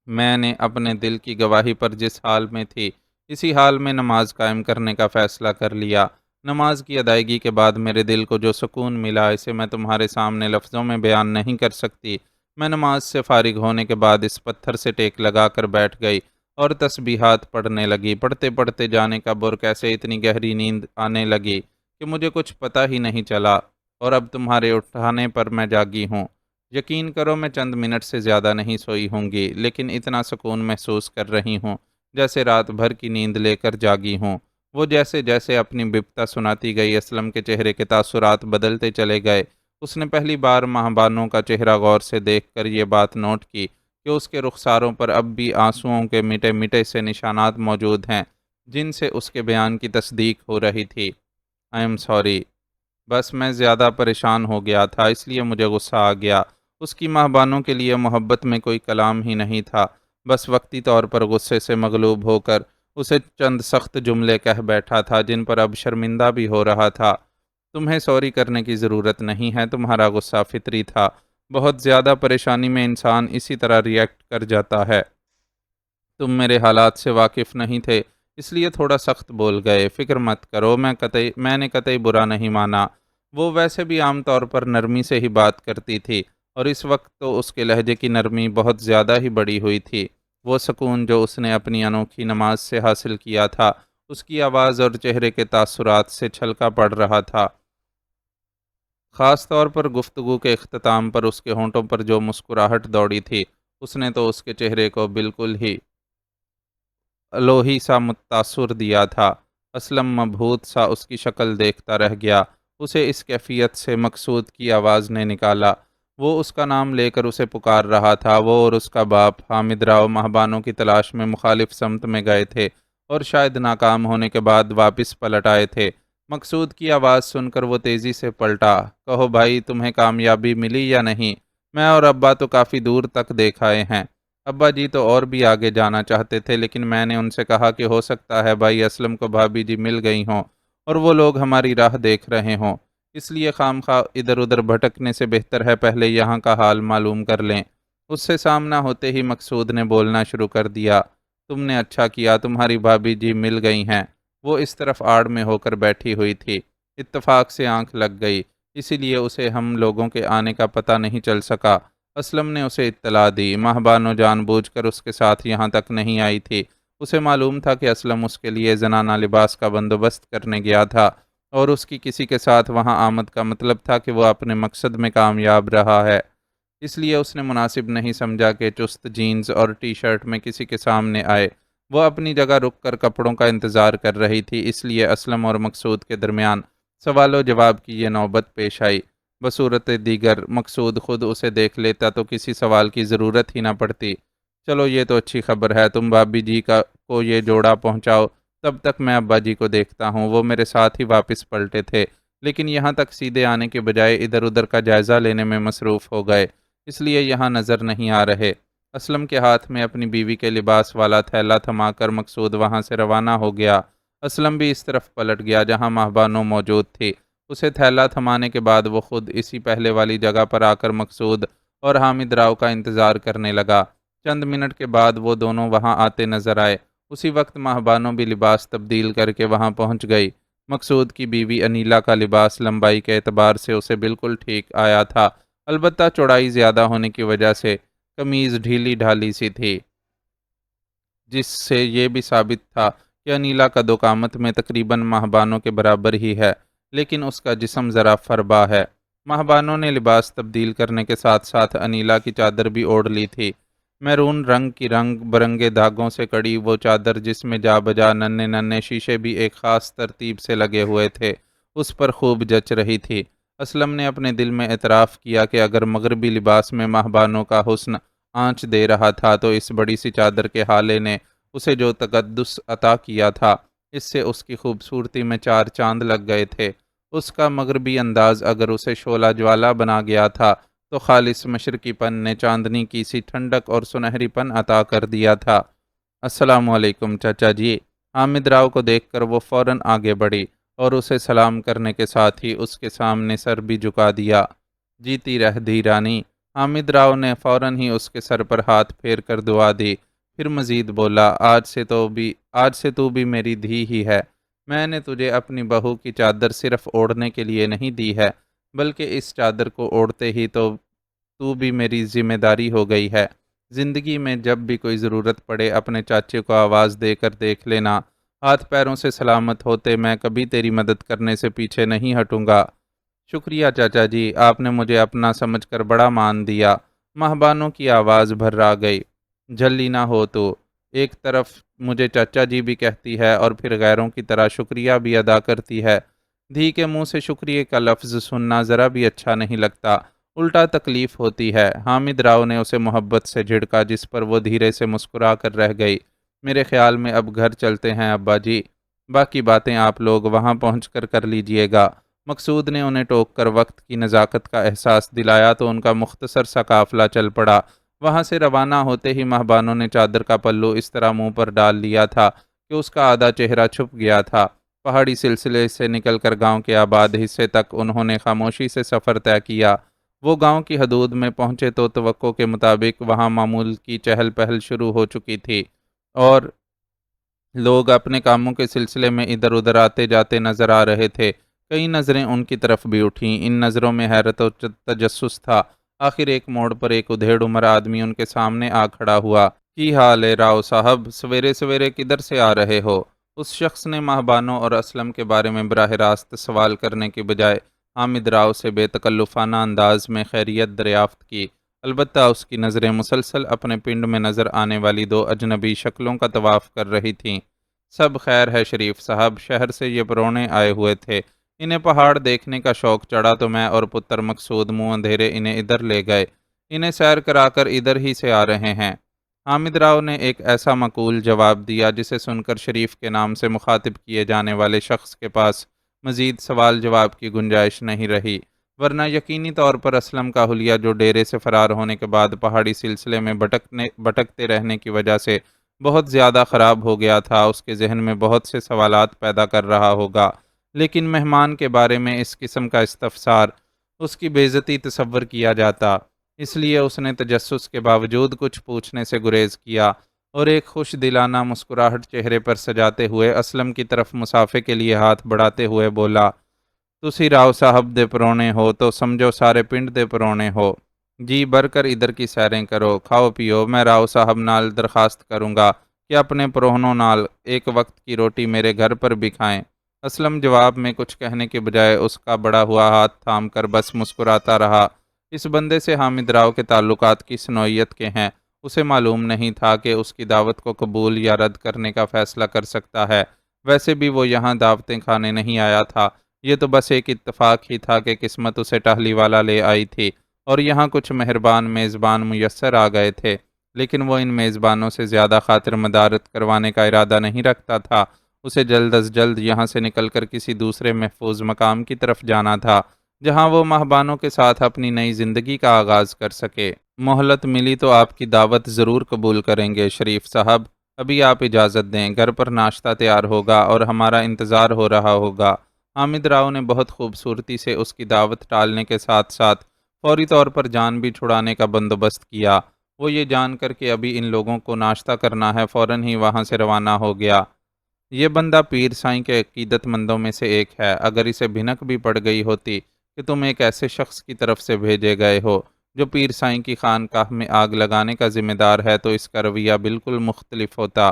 میں نے اپنے دل کی گواہی پر جس حال میں تھی اسی حال میں نماز قائم کرنے کا فیصلہ کر لیا۔ نماز کی ادائیگی کے بعد میرے دل کو جو سکون ملا اسے میں تمہارے سامنے لفظوں میں بیان نہیں کر سکتی۔ میں نماز سے فارغ ہونے کے بعد اس پتھر سے ٹیک لگا کر بیٹھ گئی اور تسبیحات پڑھنے لگی۔ پڑھتے پڑھتے جانے کا بر کیسے اتنی گہری نیند آنے لگی کہ مجھے کچھ پتہ ہی نہیں چلا، اور اب تمہارے اٹھانے پر میں جاگی ہوں۔ یقین کرو میں چند منٹ سے زیادہ نہیں سوئی ہوں گی، لیکن اتنا سکون محسوس کر رہی ہوں جیسے رات بھر کی نیند لے کر جاگی ہوں۔ وہ جیسے جیسے اپنی بپتا سناتی گئی اسلم کے چہرے کے تاثرات بدلتے چلے گئے۔ اس نے پہلی بار ماہبانوں کا چہرہ غور سے دیکھ کر یہ بات نوٹ کی کہ اس کے رخساروں پر اب بھی آنسوؤں کے مٹے مٹے سے نشانات موجود ہیں جن سے اس کے بیان کی تصدیق ہو رہی تھی۔ آئی ایم سوری، بس میں زیادہ پریشان ہو گیا تھا اس لیے مجھے غصہ آ گیا۔ اس کی ماہبانوں کے لیے محبت میں کوئی کلام ہی نہیں تھا، بس وقتی طور پر غصے سے مغلوب ہو کر اسے چند سخت جملے کہہ بیٹھا تھا جن پر اب شرمندہ بھی ہو رہا تھا۔ تمہیں سوری کرنے کی ضرورت نہیں ہے، تمہارا غصہ فطری تھا۔ بہت زیادہ پریشانی میں انسان اسی طرح ریئیکٹ کر جاتا ہے۔ تم میرے حالات سے واقف نہیں تھے اس لیے تھوڑا سخت بول گئے۔ فکر مت کرو، میں نے قطعی برا نہیں مانا۔ وہ ویسے بھی عام طور پر نرمی سے ہی بات کرتی تھی اور اس وقت تو اس کے لہجے کی نرمی بہت زیادہ ہی بڑی ہوئی تھی۔ وہ سکون جو اس نے اپنی انوکھی نماز سے حاصل کیا تھا اس کی آواز اور چہرے کے تاثرات سے چھلکا پڑ رہا تھا۔ خاص طور پر گفتگو کے اختتام پر اس کے ہونٹوں پر جو مسکراہٹ دوڑی تھی اس نے تو اس کے چہرے کو بالکل ہی الوہی سا متاثر دیا تھا۔ اسلم مبہوت سا اس کی شکل دیکھتا رہ گیا۔ اسے اس کیفیت سے مقصود کی آواز نے نکالا۔ وہ اس کا نام لے کر اسے پکار رہا تھا۔ وہ اور اس کا باپ حامد راؤ ماہبانوں کی تلاش میں مخالف سمت میں گئے تھے اور شاید ناکام ہونے کے بعد واپس پلٹ آئے تھے۔ مقصود کی آواز سن کر وہ تیزی سے پلٹا۔ کہو بھائی، تمہیں کامیابی ملی یا نہیں؟ میں اور ابا تو کافی دور تک دیکھ آئے ہیں۔ ابا جی تو اور بھی آگے جانا چاہتے تھے لیکن میں نے ان سے کہا کہ ہو سکتا ہے بھائی اسلم کو بھابھی جی مل گئی ہوں اور وہ لوگ ہماری راہ دیکھ رہے ہوں، اس لیے خام خواہ ادھر ادھر بھٹکنے سے بہتر ہے پہلے یہاں کا حال معلوم کر لیں۔ اس سے سامنا ہوتے ہی مقصود نے بولنا شروع کر دیا۔ تم نے اچھا کیا، تمہاری بھابھی جی مل گئی ہیں۔ وہ اس طرف آڑ میں ہو کر بیٹھی ہوئی تھی۔ اتفاق سے آنکھ لگ گئی، اسی لیے اسے ہم لوگوں کے آنے کا پتہ نہیں چل سکا۔ اسلم نے اسے اطلاع دی۔ ماہ بانو جان بوجھ کر اس کے ساتھ یہاں تک نہیں آئی تھی۔ اسے معلوم تھا کہ اسلم اس کے لیے زنانہ لباس کا بندوبست کرنے گیا تھا، اور اس کی کسی کے ساتھ وہاں آمد کا مطلب تھا کہ وہ اپنے مقصد میں کامیاب رہا ہے۔ اس لیے اس نے مناسب نہیں سمجھا کہ چست جینز اور ٹی شرٹ میں کسی کے سامنے آئے۔ وہ اپنی جگہ رک کر کپڑوں کا انتظار کر رہی تھی، اس لیے اسلم اور مقصود کے درمیان سوال و جواب کی یہ نوبت پیش آئی۔ بصورت دیگر مقصود خود اسے دیکھ لیتا تو کسی سوال کی ضرورت ہی نہ پڑتی۔ چلو یہ تو اچھی خبر ہے، تم بھابی جی کو یہ جوڑا پہنچاؤ، تب تک میں ابا جی کو دیکھتا ہوں۔ وہ میرے ساتھ ہی واپس پلٹے تھے، لیکن یہاں تک سیدھے آنے کے بجائے ادھر ادھر کا جائزہ لینے میں مصروف ہو گئے، اس لیے یہاں نظر نہیں آ رہے۔ اسلم کے ہاتھ میں اپنی بیوی کے لباس والا تھیلا تھما کر مقصود وہاں سے روانہ ہو گیا۔ اسلم بھی اس طرف پلٹ گیا جہاں ماہ بانو موجود تھی۔ اسے تھیلا تھمانے کے بعد وہ خود اسی پہلے والی جگہ پر آ کر مقصود اور حامد راؤ کا انتظار کرنے لگا۔ چند منٹ کے بعد وہ دونوں وہاں آتے نظر آئے۔ اسی وقت ماہ بانو بھی لباس تبدیل کر کے وہاں پہنچ گئی۔ مقصود کی بیوی انیلا کا لباس لمبائی کے اعتبار سے اسے بالکل ٹھیک آیا تھا، البتہ چوڑائی زیادہ ہونے کی وجہ سے قمیض ڈھیلی ڈھالی سی تھی، جس سے یہ بھی ثابت تھا کہ انیلا کا قامت میں تقریباً ماہ بانو کے برابر ہی ہے، لیکن اس کا جسم ذرا فربا ہے۔ ماہ بانو نے لباس تبدیل کرنے کے ساتھ ساتھ انیلا کی چادر بھی اوڑھ لی تھی۔ میرون رنگ کی رنگ برنگے دھاگوں سے کڑی وہ چادر، جس میں جا بجا ننھے ننھے شیشے بھی ایک خاص ترتیب سے لگے ہوئے تھے، اس پر خوب جچ رہی تھی۔ اسلم نے اپنے دل میں اعتراف کیا کہ اگر مغربی لباس میں ماہ بانو کا حسن آنچ دے رہا تھا تو اس بڑی سی چادر کے حالے نے اسے جو تقدس عطا کیا تھا، اس سے اس کی خوبصورتی میں چار چاند لگ گئے تھے۔ اس کا مغربی انداز اگر اسے شعلہ جوالا بنا گیا تھا تو خالص مشرقی پن نے چاندنی کی سی ٹھنڈک اور سنہری پن عطا کر دیا تھا۔ السلام علیکم چچا جی۔ حامد راؤ کو دیکھ کر وہ فوراً آگے بڑھی اور اسے سلام کرنے کے ساتھ ہی اس کے سامنے سر بھی جھکا دیا۔ جیتی رہ دھی رانی۔ حامد راؤ نے فوراً ہی اس کے سر پر ہاتھ پھیر کر دعا دی، پھر مزید بولا، آج سے تو بھی میری دھی ہی ہے۔ میں نے تجھے اپنی بہو کی چادر صرف اوڑھنے کے لیے نہیں دی ہے، بلکہ اس چادر کو اوڑھتے ہی تو بھی میری ذمہ داری ہو گئی ہے۔ زندگی میں جب بھی کوئی ضرورت پڑے اپنے چاچے کو آواز دے کر دیکھ لینا۔ ہاتھ پیروں سے سلامت ہوتے میں کبھی تیری مدد کرنے سے پیچھے نہیں ہٹوں گا۔ شکریہ چاچا جی، آپ نے مجھے اپنا سمجھ کر بڑا مان دیا۔ ماہ بانو کی آواز بھرا گئی۔ جھلی نہ ہو تو، ایک طرف مجھے چاچا جی بھی کہتی ہے اور پھر غیروں کی طرح شکریہ بھی ادا کرتی ہے۔ دھی کے منہ سے شکریہ کا لفظ سننا ذرا بھی اچھا نہیں لگتا، الٹا تکلیف ہوتی ہے۔ حامد راؤ نے اسے محبت سے جھڑکا، جس پر وہ دھیرے سے مسکرا کر رہ گئی۔ میرے خیال میں اب گھر چلتے ہیں ابا جی، باقی باتیں آپ لوگ وہاں پہنچ کر لیجئے گا۔ مقصود نے انہیں ٹوک کر وقت کی نزاکت کا احساس دلایا تو ان کا مختصر سا قافلہ چل پڑا۔ وہاں سے روانہ ہوتے ہی ماہ بانو نے چادر کا پلو اس طرح منہ پر ڈال لیا تھا کہ اس کا آدھا چہرہ چھپ گیا تھا۔ پہاڑی سلسلے سے نکل کر گاؤں کے آباد حصے تک انہوں نے خاموشی سے سفر طے کیا۔ وہ گاؤں کی حدود میں پہنچے تو توقع کے مطابق وہاں معمول کی چہل پہل شروع ہو چکی تھی، اور لوگ اپنے کاموں کے سلسلے میں ادھر ادھر آتے جاتے نظر آ رہے تھے۔ کئی نظریں ان کی طرف بھی اٹھیں۔ ان نظروں میں حیرت و تجسس تھا۔ آخر ایک موڑ پر ایک ادھیڑ عمر آدمی ان کے سامنے آ کھڑا ہوا۔ کی حال ہے راؤ صاحب، سویرے سویرے کدھر سے آ رہے ہو؟ اس شخص نے ماہ بانو اور اسلم کے بارے میں براہ راست سوال کرنے کے بجائے حامد راؤ سے بے تکلفانہ انداز میں خیریت دریافت کی۔ البتہ اس کی نظریں مسلسل اپنے پنڈ میں نظر آنے والی دو اجنبی شکلوں کا طواف کر رہی تھیں۔ سب خیر ہے شریف صاحب، شہر سے یہ پرونے آئے ہوئے تھے، انہیں پہاڑ دیکھنے کا شوق چڑھا تو میں اور پتر مقصود منہ اندھیرے انہیں ادھر لے گئے، انہیں سیر کرا کر ادھر ہی سے آ رہے ہیں۔ حامد راؤ نے ایک ایسا معقول جواب دیا جسے سن کر شریف کے نام سے مخاطب کیے جانے والے شخص کے پاس مزید سوال جواب کی گنجائش نہیں رہی، ورنہ یقینی طور پر اسلم کا حلیہ جو ڈیرے سے فرار ہونے کے بعد پہاڑی سلسلے میں بھٹکتے رہنے کی وجہ سے بہت زیادہ خراب ہو گیا تھا، اس کے ذہن میں بہت سے سوالات پیدا کر رہا ہوگا۔ لیکن مہمان کے بارے میں اس قسم کا استفسار اس کی بے عزتی تصور کیا جاتا، اس لیے اس نے تجسس کے باوجود کچھ پوچھنے سے گریز کیا۔ اور ایک خوش دلانہ مسکراہٹ چہرے پر سجاتے ہوئے اسلم کی طرف مسافے کے لیے ہاتھ بڑھاتے ہوئے بولا، تسی راؤ صاحب دے پرونے ہو تو سمجھو سارے پنڈ دے پرونے ہو، جی بر کر ادھر کی سیریں کرو، کھاؤ پیو، میں راؤ صاحب نال درخواست کروں گا کہ اپنے پروہنوں نال ایک وقت کی روٹی میرے گھر پر بھی کھائیں۔ اسلم جواب میں کچھ کہنے کے بجائے اس کا بڑا ہوا ہاتھ تھام کر بس مسکراتا رہا۔ اس بندے سے حامد راؤ کے تعلقات کس نوعیت کے ہیں، اسے معلوم نہیں تھا کہ اس کی دعوت کو قبول یا رد کرنے کا فیصلہ کر سکتا ہے۔ ویسے بھی وہ یہاں دعوتیں کھانے نہیں آیا تھا، یہ تو بس ایک اتفاق ہی تھا کہ قسمت اسے ٹہلی والا لے آئی تھی اور یہاں کچھ مہربان میزبان میسر آ گئے تھے، لیکن وہ ان میزبانوں سے زیادہ خاطر مدارت کروانے کا ارادہ نہیں رکھتا تھا۔ اسے جلد از جلد یہاں سے نکل کر کسی دوسرے محفوظ مقام کی طرف جانا تھا، جہاں وہ مہبانوں کے ساتھ اپنی نئی زندگی کا آغاز کر سکے۔ مہلت ملی تو آپ کی دعوت ضرور قبول کریں گے شریف صاحب، ابھی آپ اجازت دیں، گھر پر ناشتہ تیار ہوگا اور ہمارا انتظار ہو رہا ہوگا۔ حامد راؤ نے بہت خوبصورتی سے اس کی دعوت ٹالنے کے ساتھ ساتھ فوری طور پر جان بھی چھڑانے کا بندوبست کیا۔ وہ یہ جان کر کہ ابھی ان لوگوں کو ناشتہ کرنا ہے، فوراً ہی وہاں سے روانہ ہو گیا۔ یہ بندہ پیر سائیں کے عقیدت مندوں میں سے ایک ہے، اگر اسے بھنک بھی پڑ گئی ہوتی کہ تم ایک ایسے شخص کی طرف سے بھیجے گئے ہو جو پیر سائیں کی خانقاہ میں آگ لگانے کا ذمہ دار ہے، تو اس کا رویہ بالکل مختلف ہوتا۔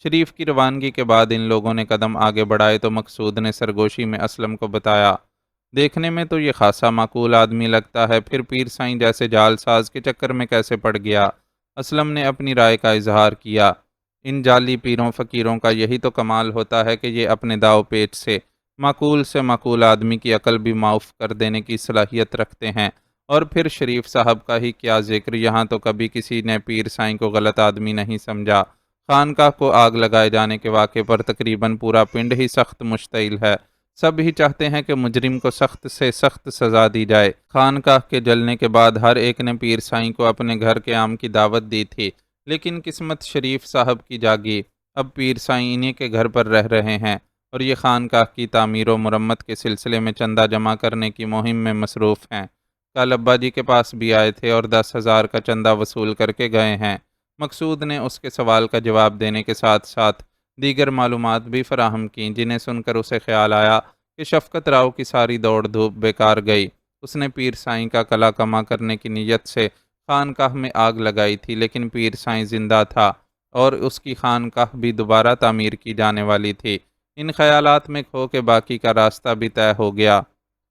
شریف کی روانگی کے بعد ان لوگوں نے قدم آگے بڑھائے تو مقصود نے سرگوشی میں اسلم کو بتایا، دیکھنے میں تو یہ خاصا معقول آدمی لگتا ہے، پھر پیر سائیں جیسے جال ساز کے چکر میں کیسے پڑ گیا؟ اسلم نے اپنی رائے کا اظہار کیا، ان جعلی پیروں فقیروں کا یہی تو کمال ہوتا ہے کہ یہ اپنے داؤ پیچ سے معقول آدمی کی عقل بھی معاف کر دینے کی صلاحیت رکھتے ہیں۔ اور پھر شریف صاحب کا ہی کیا ذکر، یہاں تو کبھی کسی نے پیر سائیں کو غلط آدمی نہیں سمجھا۔ خانقاہ کو آگ لگائے جانے کے واقعے پر تقریباً پورا پنڈ ہی سخت مشتعل ہے، سب ہی چاہتے ہیں کہ مجرم کو سخت سے سخت سزا دی جائے۔ خانقاہ کے جلنے کے بعد ہر ایک نے پیر سائیں کو اپنے گھر قیام کی دعوت دی تھی، لیکن قسمت شریف صاحب کی جاگی، اب پیر سائیں انہی کے گھر پر رہ رہے ہیں اور یہ خانقاہ کی تعمیر و مرمت کے سلسلے میں چندہ جمع کرنے کی مہم میں مصروف ہیں۔ کل ابا جی کے پاس بھی آئے تھے اور 10,000 کا چندہ وصول کر کے گئے ہیں۔ مقصود نے اس کے سوال کا جواب دینے کے ساتھ ساتھ دیگر معلومات بھی فراہم کیں، جنہیں سن کر اسے خیال آیا کہ شفقت راؤ کی ساری دوڑ دھوپ بیکار گئی۔ اس نے پیر سائیں کا کلا کما کرنے کی نیت سے خانقاہ میں آگ لگائی تھی، لیکن پیر سائیں زندہ تھا اور اس کی خانقاہ بھی دوبارہ تعمیر کی جانے والی تھی۔ ان خیالات میں کھو کے باقی کا راستہ بھی طے ہو گیا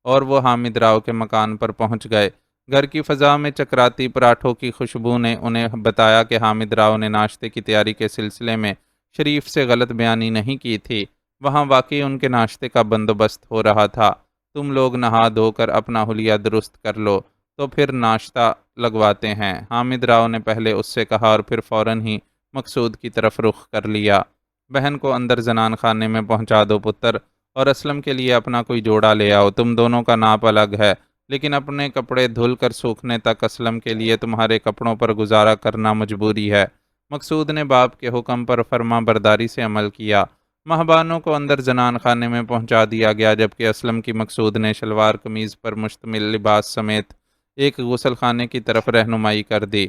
اور وہ حامد راؤ کے مکان پر پہنچ گئے۔ گھر کی فضا میں چکراتی پراٹھوں کی خوشبو نے انہیں بتایا کہ حامد راؤ نے ناشتے کی تیاری کے سلسلے میں شریف سے غلط بیانی نہیں کی تھی، وہاں واقعی ان کے ناشتے کا بندوبست ہو رہا تھا۔ تم لوگ نہا دھو کر اپنا حلیہ درست کر لو تو پھر ناشتہ لگواتے ہیں، حامد راؤ نے پہلے اس سے کہا اور پھر فوراً ہی مقصود کی طرف رخ کر لیا۔ بہن کو اندر زنان خانے میں پہنچا دو پتر، اور اسلم کے لیے اپنا کوئی جوڑا لے آؤ، تم دونوں کا ناپ الگ ہے، لیکن اپنے کپڑے دھل کر سوکھنے تک اسلم کے لیے تمہارے کپڑوں پر گزارا کرنا مجبوری ہے۔ مقصود نے باپ کے حکم پر فرما برداری سے عمل کیا۔ مہبانوں کو اندر زنان خانے میں پہنچا دیا گیا، جبکہ اسلم کی مقصود نے شلوار قمیض پر مشتمل لباس سمیت ایک غسل خانے کی طرف رہنمائی کر دی۔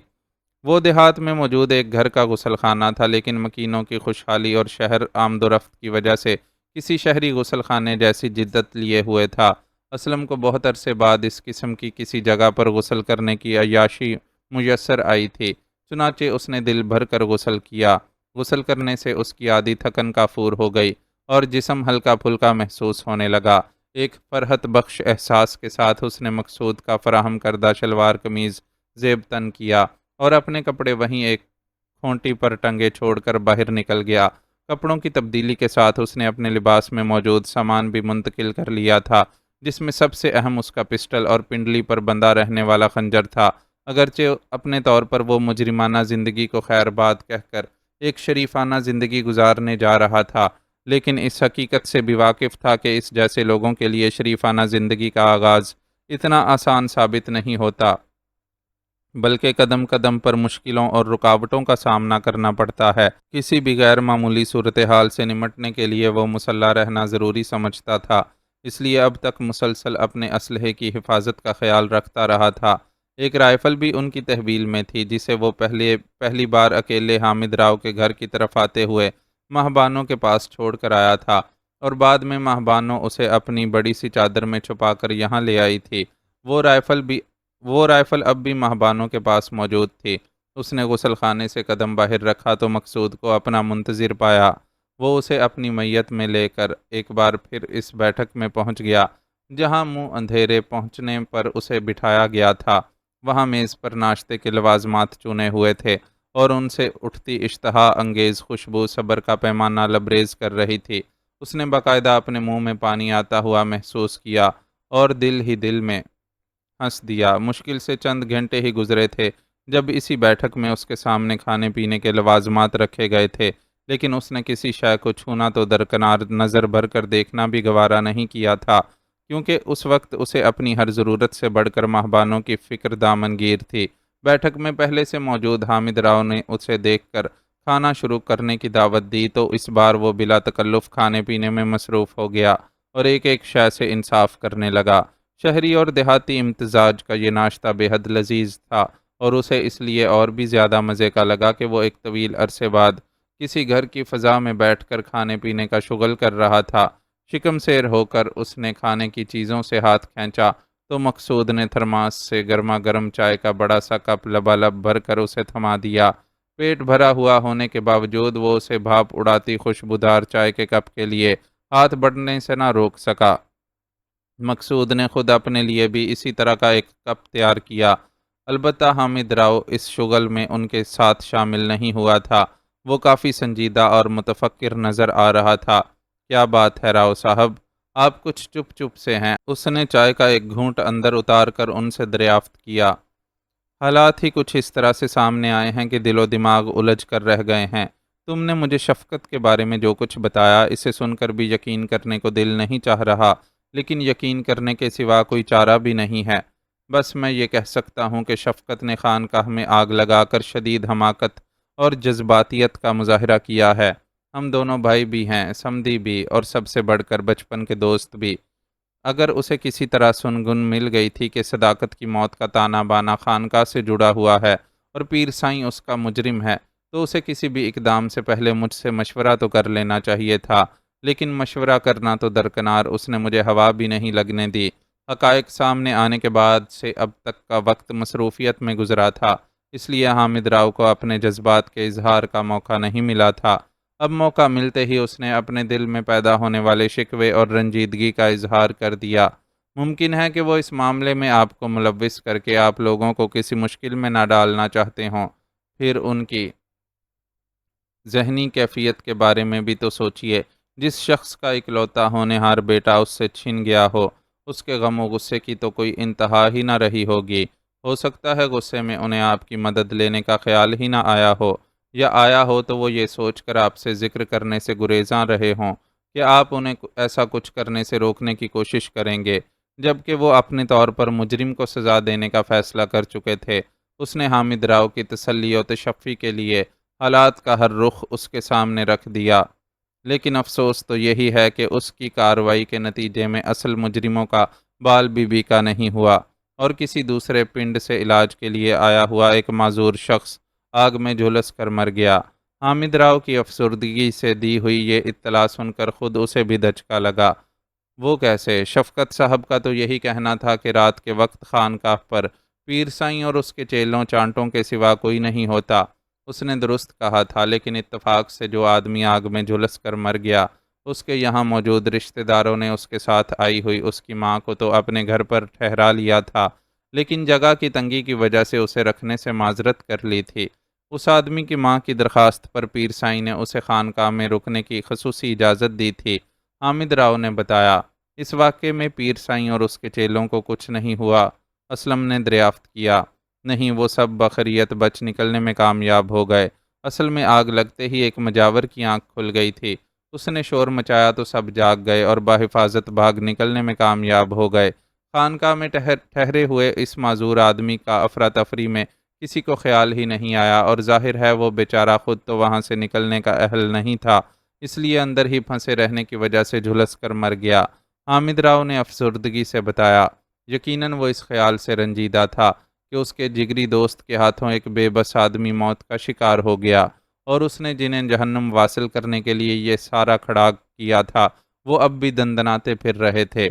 وہ دیہات میں موجود ایک گھر کا غسل خانہ تھا، لیکن مکینوں کی خوشحالی اور شہر آمد و رفت کی وجہ سے کسی شہری غسل خانے جیسی جدت لیے ہوئے تھا۔ اسلم کو بہت عرصے بعد اس قسم کی کسی جگہ پر غسل کرنے کی عیاشی میسر آئی تھی، چنانچہ اس نے دل بھر کر غسل کیا۔ غسل کرنے سے اس کی آدھی تھکن کافور ہو گئی اور جسم ہلکا پھلکا محسوس ہونے لگا۔ ایک فرحت بخش احساس کے ساتھ اس نے مقصود کا فراہم کردہ شلوار قمیض زیب تن کیا اور اپنے کپڑے وہیں ایک کھونٹی پر ٹنگے چھوڑ کر باہر نکل گیا۔ کپڑوں کی تبدیلی کے ساتھ اس نے اپنے لباس میں موجود سامان بھی منتقل کر لیا تھا، جس میں سب سے اہم اس کا پسٹل اور پنڈلی پر بندھا رہنے والا خنجر تھا۔ اگرچہ اپنے طور پر وہ مجرمانہ زندگی کو خیر باد کہہ کر ایک شریفانہ زندگی گزارنے جا رہا تھا، لیکن اس حقیقت سے بھی واقف تھا کہ اس جیسے لوگوں کے لیے شریفانہ زندگی کا آغاز اتنا آسان ثابت نہیں ہوتا، بلکہ قدم قدم پر مشکلوں اور رکاوٹوں کا سامنا کرنا پڑتا ہے۔ کسی بھی غیر معمولی صورتحال سے نمٹنے کے لیے وہ مسلح رہنا ضروری سمجھتا تھا، اس لیے اب تک مسلسل اپنے اسلحے کی حفاظت کا خیال رکھتا رہا تھا۔ ایک رائفل بھی ان کی تحویل میں تھی جسے وہ پہلی بار اکیلے حامد راؤ کے گھر کی طرف آتے ہوئے مہبانوں کے پاس چھوڑ کر آیا تھا، اور بعد میں مہبانوں اسے اپنی بڑی سی چادر میں چھپا کر یہاں لے آئی تھی۔ وہ رائفل بھی وہ رائفل اب بھی مہبانوں کے پاس موجود تھی۔ اس نے غسل خانے سے قدم باہر رکھا تو مقصود کو اپنا منتظر پایا۔ وہ اسے اپنی میت میں لے کر ایک بار پھر اس بیٹھک میں پہنچ گیا جہاں منہ اندھیرے پہنچنے پر اسے بٹھایا گیا تھا۔ وہاں میز پر ناشتے کے لوازمات چنے ہوئے تھے اور ان سے اٹھتی اشتہا انگیز خوشبو صبر کا پیمانہ لبریز کر رہی تھی۔ اس نے باقاعدہ اپنے منہ میں پانی آتا ہوا محسوس کیا اور دل ہی دل میں ہنس دیا۔ مشکل سے چند گھنٹے ہی گزرے تھے جب اسی بیٹھک میں اس کے سامنے کھانے پینے کے لوازمات رکھے گئے تھے، لیکن اس نے کسی شے کو چھونا تو درکنار نظر بھر کر دیکھنا بھی گوارا نہیں کیا تھا، کیونکہ اس وقت اسے اپنی ہر ضرورت سے بڑھ کر مہبانوں کی فکر دامنگیر تھی۔ بیٹھک میں پہلے سے موجود حامد راؤ نے اسے دیکھ کر کھانا شروع کرنے کی دعوت دی تو اس بار وہ بلا تکلف کھانے پینے میں مصروف ہو گیا اور ایک ایک شے سے انصاف کرنے لگا۔ شہری اور دیہاتی امتزاج کا یہ ناشتہ بے حد لذیذ تھا اور اسے اس لیے اور بھی زیادہ مزے کا لگا کہ وہ ایک طویل عرصے بعد کسی گھر کی فضا میں بیٹھ کر کھانے پینے کا شغل کر رہا تھا۔ شکم سیر ہو کر اس نے کھانے کی چیزوں سے ہاتھ کھینچا تو مقصود نے تھرماس سے گرما گرم چائے کا بڑا سا کپ لبالب بھر کر اسے تھما دیا۔ پیٹ بھرا ہوا ہونے کے باوجود وہ اسے بھاپ اڑاتی خوشبودار چائے کے کپ کے لیے ہاتھ بڑھنے سے نہ روک سکا۔ مقصود نے خود اپنے لیے بھی اسی طرح کا ایک کپ تیار کیا۔ البتہ حامد راؤ اس شغل میں ان کے ساتھ شامل نہیں ہوا تھا۔ وہ کافی سنجیدہ اور متفکر نظر آ رہا تھا۔ کیا بات ہے راؤ صاحب، آپ کچھ چپ چپ سے ہیں؟ اس نے چائے کا ایک گھونٹ اندر اتار کر ان سے دریافت کیا۔ حالات ہی کچھ اس طرح سے سامنے آئے ہیں کہ دل و دماغ الجھ کر رہ گئے ہیں۔ تم نے مجھے شفقت کے بارے میں جو کچھ بتایا اسے سن کر بھی یقین کرنے کو دل نہیں چاہ رہا، لیکن یقین کرنے کے سوا کوئی چارہ بھی نہیں ہے۔ بس میں یہ کہہ سکتا ہوں کہ شفقت نے خانقاہ میں آگ لگا کر شدید حماقت اور جذباتیت کا مظاہرہ کیا ہے۔ ہم دونوں بھائی بھی ہیں، سمدھی بھی، اور سب سے بڑھ کر بچپن کے دوست بھی۔ اگر اسے کسی طرح سنگن مل گئی تھی کہ صداقت کی موت کا تانا بانا خانقاہ سے جڑا ہوا ہے اور پیر سائیں اس کا مجرم ہے، تو اسے کسی بھی اقدام سے پہلے مجھ سے مشورہ تو کر لینا چاہیے تھا، لیکن مشورہ کرنا تو درکنار اس نے مجھے ہوا بھی نہیں لگنے دی۔ حقائق سامنے آنے کے بعد سے اب تک کا وقت مصروفیت میں گزرا تھا، اس لیے حامد راؤ کو اپنے جذبات کے اظہار کا موقع نہیں ملا تھا۔ اب موقع ملتے ہی اس نے اپنے دل میں پیدا ہونے والے شکوے اور رنجیدگی کا اظہار کر دیا۔ ممکن ہے کہ وہ اس معاملے میں آپ کو ملوث کر کے آپ لوگوں کو کسی مشکل میں نہ ڈالنا چاہتے ہوں۔ پھر ان کی ذہنی کیفیت کے بارے میں بھی تو سوچئے۔ جس شخص کا اکلوتا ہونہار بیٹا اس سے چھن گیا ہو، اس کے غم و غصے کی تو کوئی انتہا ہی نہ رہی ہوگی۔ ہو سکتا ہے غصے میں انہیں آپ کی مدد لینے کا خیال ہی نہ آیا ہو، یا آیا ہو تو وہ یہ سوچ کر آپ سے ذکر کرنے سے گریزاں رہے ہوں کہ آپ انہیں ایسا کچھ کرنے سے روکنے کی کوشش کریں گے، جبکہ وہ اپنے طور پر مجرم کو سزا دینے کا فیصلہ کر چکے تھے۔ اس نے حامد راؤ کی تسلی و تشفی کے لیے حالات کا ہر رخ اس کے سامنے رکھ دیا، لیکن افسوس تو یہی ہے کہ اس کی کارروائی کے نتیجے میں اصل مجرموں کا بال بھی کا نہیں ہوا، اور کسی دوسرے پنڈ سے علاج کے لیے آیا ہوا ایک معذور شخص آگ میں جھلس کر مر گیا۔ حامد راؤ کی افسردگی سے دی ہوئی یہ اطلاع سن کر خود اسے بھی دھچکا لگا۔ وہ کیسے؟ شفقت صاحب کا تو یہی کہنا تھا کہ رات کے وقت خانقاہ پر پیر سائیں اور اس کے چیلوں چانٹوں کے سوا کوئی نہیں ہوتا۔ اس نے درست کہا تھا، لیکن اتفاق سے جو آدمی آگ میں جھلس کر مر گیا، اس کے یہاں موجود رشتہ داروں نے اس کے ساتھ آئی ہوئی اس کی ماں کو تو اپنے گھر پر ٹھہرا لیا تھا، لیکن جگہ کی تنگی کی وجہ سے اسے رکھنے سے معذرت کر لی تھی۔ اس آدمی کی ماں کی درخواست پر پیر سائیں نے اسے خانقاہ میں رکنے کی خصوصی اجازت دی تھی۔ حامد راؤ نے بتایا۔ اس واقعے میں پیر سائیں اور اس کے چیلوں کو کچھ نہیں ہوا، اسلم نے دریافت کیا۔ نہیں، وہ سب بخیریت بچ نکلنے میں کامیاب ہو گئے۔ اصل میں آگ لگتے ہی ایک مجاور کی آنکھ کھل گئی تھی۔ اس نے شور مچایا تو سب جاگ گئے اور بحفاظت بھاگ نکلنے میں کامیاب ہو گئے۔ خانقاہ میں ٹھہرے ہوئے اس معذور آدمی کا افراتفری میں کسی کو خیال ہی نہیں آیا، اور ظاہر ہے وہ بیچارہ خود تو وہاں سے نکلنے کا اہل نہیں تھا، اس لیے اندر ہی پھنسے رہنے کی وجہ سے جھلس کر مر گیا۔ حامد راؤ نے افسردگی سے بتایا۔ یقیناً وہ اس خیال سے رنجیدہ تھا کہ اس کے جگری دوست کے ہاتھوں ایک بے بس آدمی موت کا شکار ہو گیا، اور اس نے جنہیں جہنم واصل کرنے کے لیے یہ سارا کھڑا کیا تھا وہ اب بھی دندناتے پھر رہے تھے۔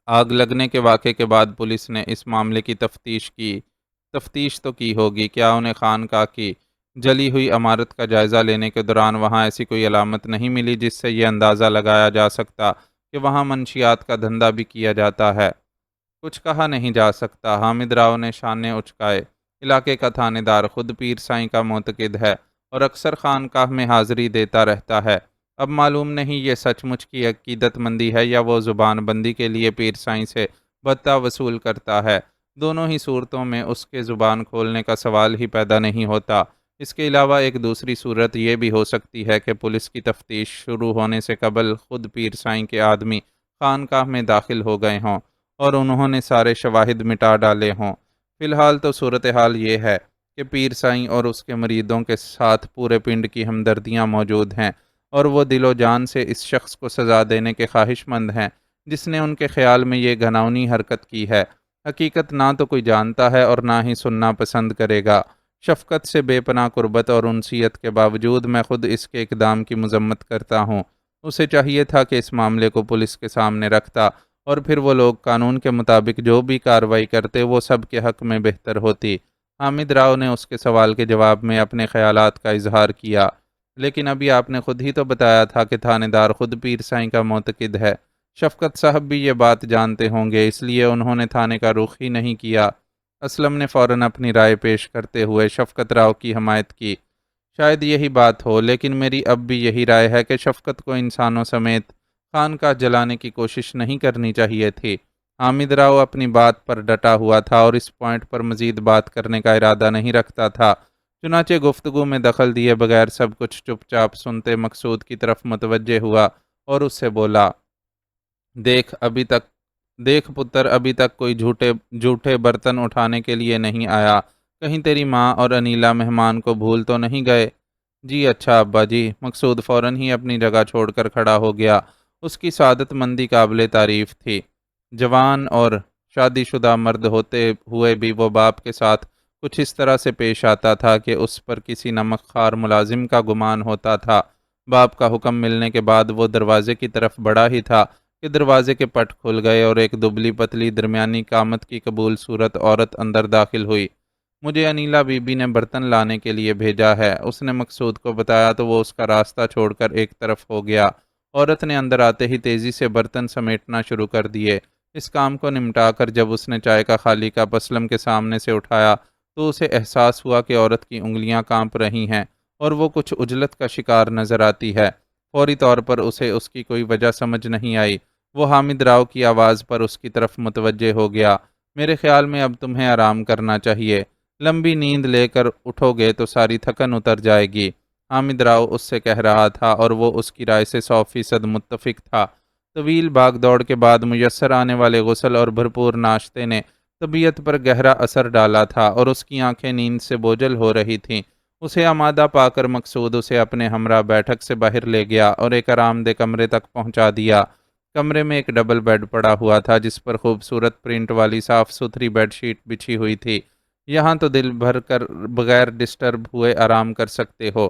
آگ لگنے کے واقعے کے بعد پولیس نے اس معاملے کی تفتیش تو کی ہوگی، کیا انہیں خانقاہ کی جلی ہوئی عمارت کا جائزہ لینے کے دوران وہاں ایسی کوئی علامت نہیں ملی جس سے یہ اندازہ لگایا جا سکتا کہ وہاں منشیات کا دھندا بھی کیا جاتا ہے؟ کچھ کہا نہیں جا سکتا۔ حامد راؤ نے شانے اچکائے۔ علاقے کا تھانے دار خود پیر سائیں کا معتقد ہے اور اکثر خانقاہ میں حاضری دیتا رہتا ہے۔ اب معلوم نہیں یہ سچ مچ کی عقیدت مندی ہے یا وہ زبان بندی کے لیے پیر سائیں سے بھتہ وصول کرتا ہے۔ دونوں ہی صورتوں میں اس کے زبان کھولنے کا سوال ہی پیدا نہیں ہوتا۔ اس کے علاوہ ایک دوسری صورت یہ بھی ہو سکتی ہے کہ پولیس کی تفتیش شروع ہونے سے قبل خود پیر سائیں کے آدمی خانقاہ میں داخل ہو گئے ہوں اور انہوں نے سارے شواہد مٹا ڈالے ہوں۔ فی الحال تو صورتحال یہ ہے کہ پیر سائیں اور اس کے مریدوں کے ساتھ پورے پنڈ کی ہمدردیاں موجود ہیں اور وہ دل و جان سے اس شخص کو سزا دینے کے خواہش مند ہیں جس نے ان کے خیال میں یہ گھناؤنی حرکت کی ہے۔ حقیقت نہ تو کوئی جانتا ہے اور نہ ہی سننا پسند کرے گا۔ شفقت سے بے پناہ قربت اور انسیت کے باوجود میں خود اس کے اقدام کی مذمت کرتا ہوں۔ اسے چاہیے تھا کہ اس معاملے کو پولیس کے سامنے رکھتا اور پھر وہ لوگ قانون کے مطابق جو بھی کارروائی کرتے وہ سب کے حق میں بہتر ہوتی۔ حامد راؤ نے اس کے سوال کے جواب میں اپنے خیالات کا اظہار کیا۔ لیکن ابھی آپ نے خود ہی تو بتایا تھا کہ تھانے دار خود پیر سائیں کا معتقد ہے۔ شفقت صاحب بھی یہ بات جانتے ہوں گے، اس لیے انہوں نے تھانے کا رخ ہی نہیں کیا۔ اسلم نے فوراً اپنی رائے پیش کرتے ہوئے شفقت راؤ کی حمایت کی۔ شاید یہی بات ہو، لیکن میری اب بھی یہی رائے ہے کہ شفقت کو انسانوں سمیت خانقاہ جلانے کی کوشش نہیں کرنی چاہیے تھی۔ حامد راؤ اپنی بات پر ڈٹا ہوا تھا اور اس پوائنٹ پر مزید بات کرنے کا ارادہ نہیں رکھتا تھا۔ چنانچہ گفتگو میں دخل دیے بغیر سب کچھ چپ چاپ سنتے مقصود کی طرف متوجہ ہوا اور اس سے بولا، دیکھ پتر، ابھی تک کوئی جھوٹے برتن اٹھانے کے لیے نہیں آیا۔ کہیں تیری ماں اور انیلا مہمان کو بھول تو نہیں گئے؟ جی اچھا ابا جی۔ مقصود فوراً ہی اپنی جگہ چھوڑ کر کھڑا ہو گیا۔ اس کی سعادت مندی قابل تعریف تھی۔ جوان اور شادی شدہ مرد ہوتے ہوئے بھی وہ باپ کے ساتھ کچھ اس طرح سے پیش آتا تھا کہ اس پر کسی نمک خوار ملازم کا گمان ہوتا تھا۔ باپ کا حکم ملنے کے بعد وہ دروازے کی طرف بڑھا ہی تھا کہ دروازے کے پٹ کھل گئے اور ایک دبلی پتلی درمیانی قامت کی قبول صورت عورت اندر داخل ہوئی۔ مجھے انیلا بی بی نے برتن لانے کے لیے بھیجا ہے، اس نے مقصود کو بتایا تو وہ اس کا راستہ چھوڑ کر ایک طرف ہو گیا۔ عورت نے اندر آتے ہی تیزی سے برتن سمیٹنا شروع کر دیے۔ اس کام کو نمٹا کر جب اس نے چائے کا خالی کپ اسلم کے سامنے سے اٹھایا تو اسے احساس ہوا کہ عورت کی انگلیاں کانپ رہی ہیں اور وہ کچھ عجلت کا شکار نظر آتی ہے۔ فوری طور پر اسے اس کی کوئی وجہ سمجھ نہیں آئی۔ وہ حامد راؤ کی آواز پر اس کی طرف متوجہ ہو گیا۔ میرے خیال میں اب تمہیں آرام کرنا چاہیے۔ لمبی نیند لے کر اٹھو گے تو ساری تھکن اتر جائے گی۔ حامد راؤ اس سے کہہ رہا تھا اور وہ اس کی رائے سے 100% متفق تھا۔ طویل بھاگ دوڑ کے بعد میسر آنے والے غسل اور بھرپور ناشتے نے طبیعت پر گہرا اثر ڈالا تھا اور اس کی آنکھیں نیند سے بوجھل ہو رہی تھیں۔ اسے آمادہ پا کر مقصود اسے اپنے ہمراہ بیٹھک سے باہر لے گیا اور ایک آرام دہ کمرے تک پہنچا دیا۔ کمرے میں ایک ڈبل بیڈ پڑا ہوا تھا جس پر خوبصورت پرنٹ والی صاف ستھری بیڈ شیٹ بچھی ہوئی تھی۔ یہاں تو دل بھر کر بغیر ڈسٹرب ہوئے آرام کر سکتے ہو۔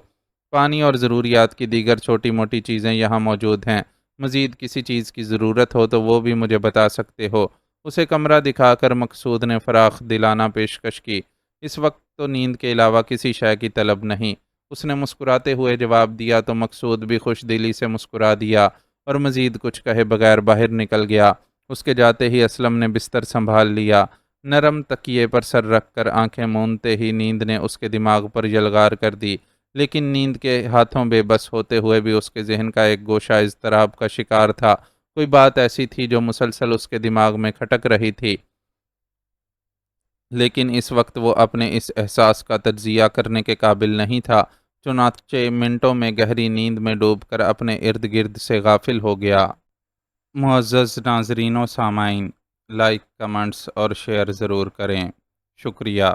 پانی اور ضروریات کی دیگر چھوٹی موٹی چیزیں یہاں موجود ہیں۔ مزید کسی چیز کی ضرورت ہو تو وہ بھی مجھے بتا سکتے ہو۔ اسے کمرہ دکھا کر مقصود نے فراخ دلانہ پیشکش کی۔ اس وقت تو نیند کے علاوہ کسی شے کی طلب نہیں۔ اس نے مسکراتے ہوئے جواب دیا تو مقصود بھی خوش دلی سے مسکرا دیا اور مزید کچھ کہے بغیر باہر نکل گیا۔ اس کے جاتے ہی اسلم نے بستر سنبھال لیا۔ نرم تکیے پر سر رکھ کر آنکھیں مونتے ہی نیند نے اس کے دماغ پر یلغار کر دی، لیکن نیند کے ہاتھوں بے بس ہوتے ہوئے بھی اس کے ذہن کا ایک گوشہ اضطراب کا شکار تھا۔ کوئی بات ایسی تھی جو مسلسل اس کے دماغ میں کھٹک رہی تھی، لیکن اس وقت وہ اپنے اس احساس کا تجزیہ کرنے کے قابل نہیں تھا۔ چنانچہ منٹوں میں گہری نیند میں ڈوب کر اپنے ارد گرد سے غافل ہو گیا۔ معزز ناظرین و سامعین، لائک، کمنٹس اور شیئر ضرور کریں۔ شکریہ۔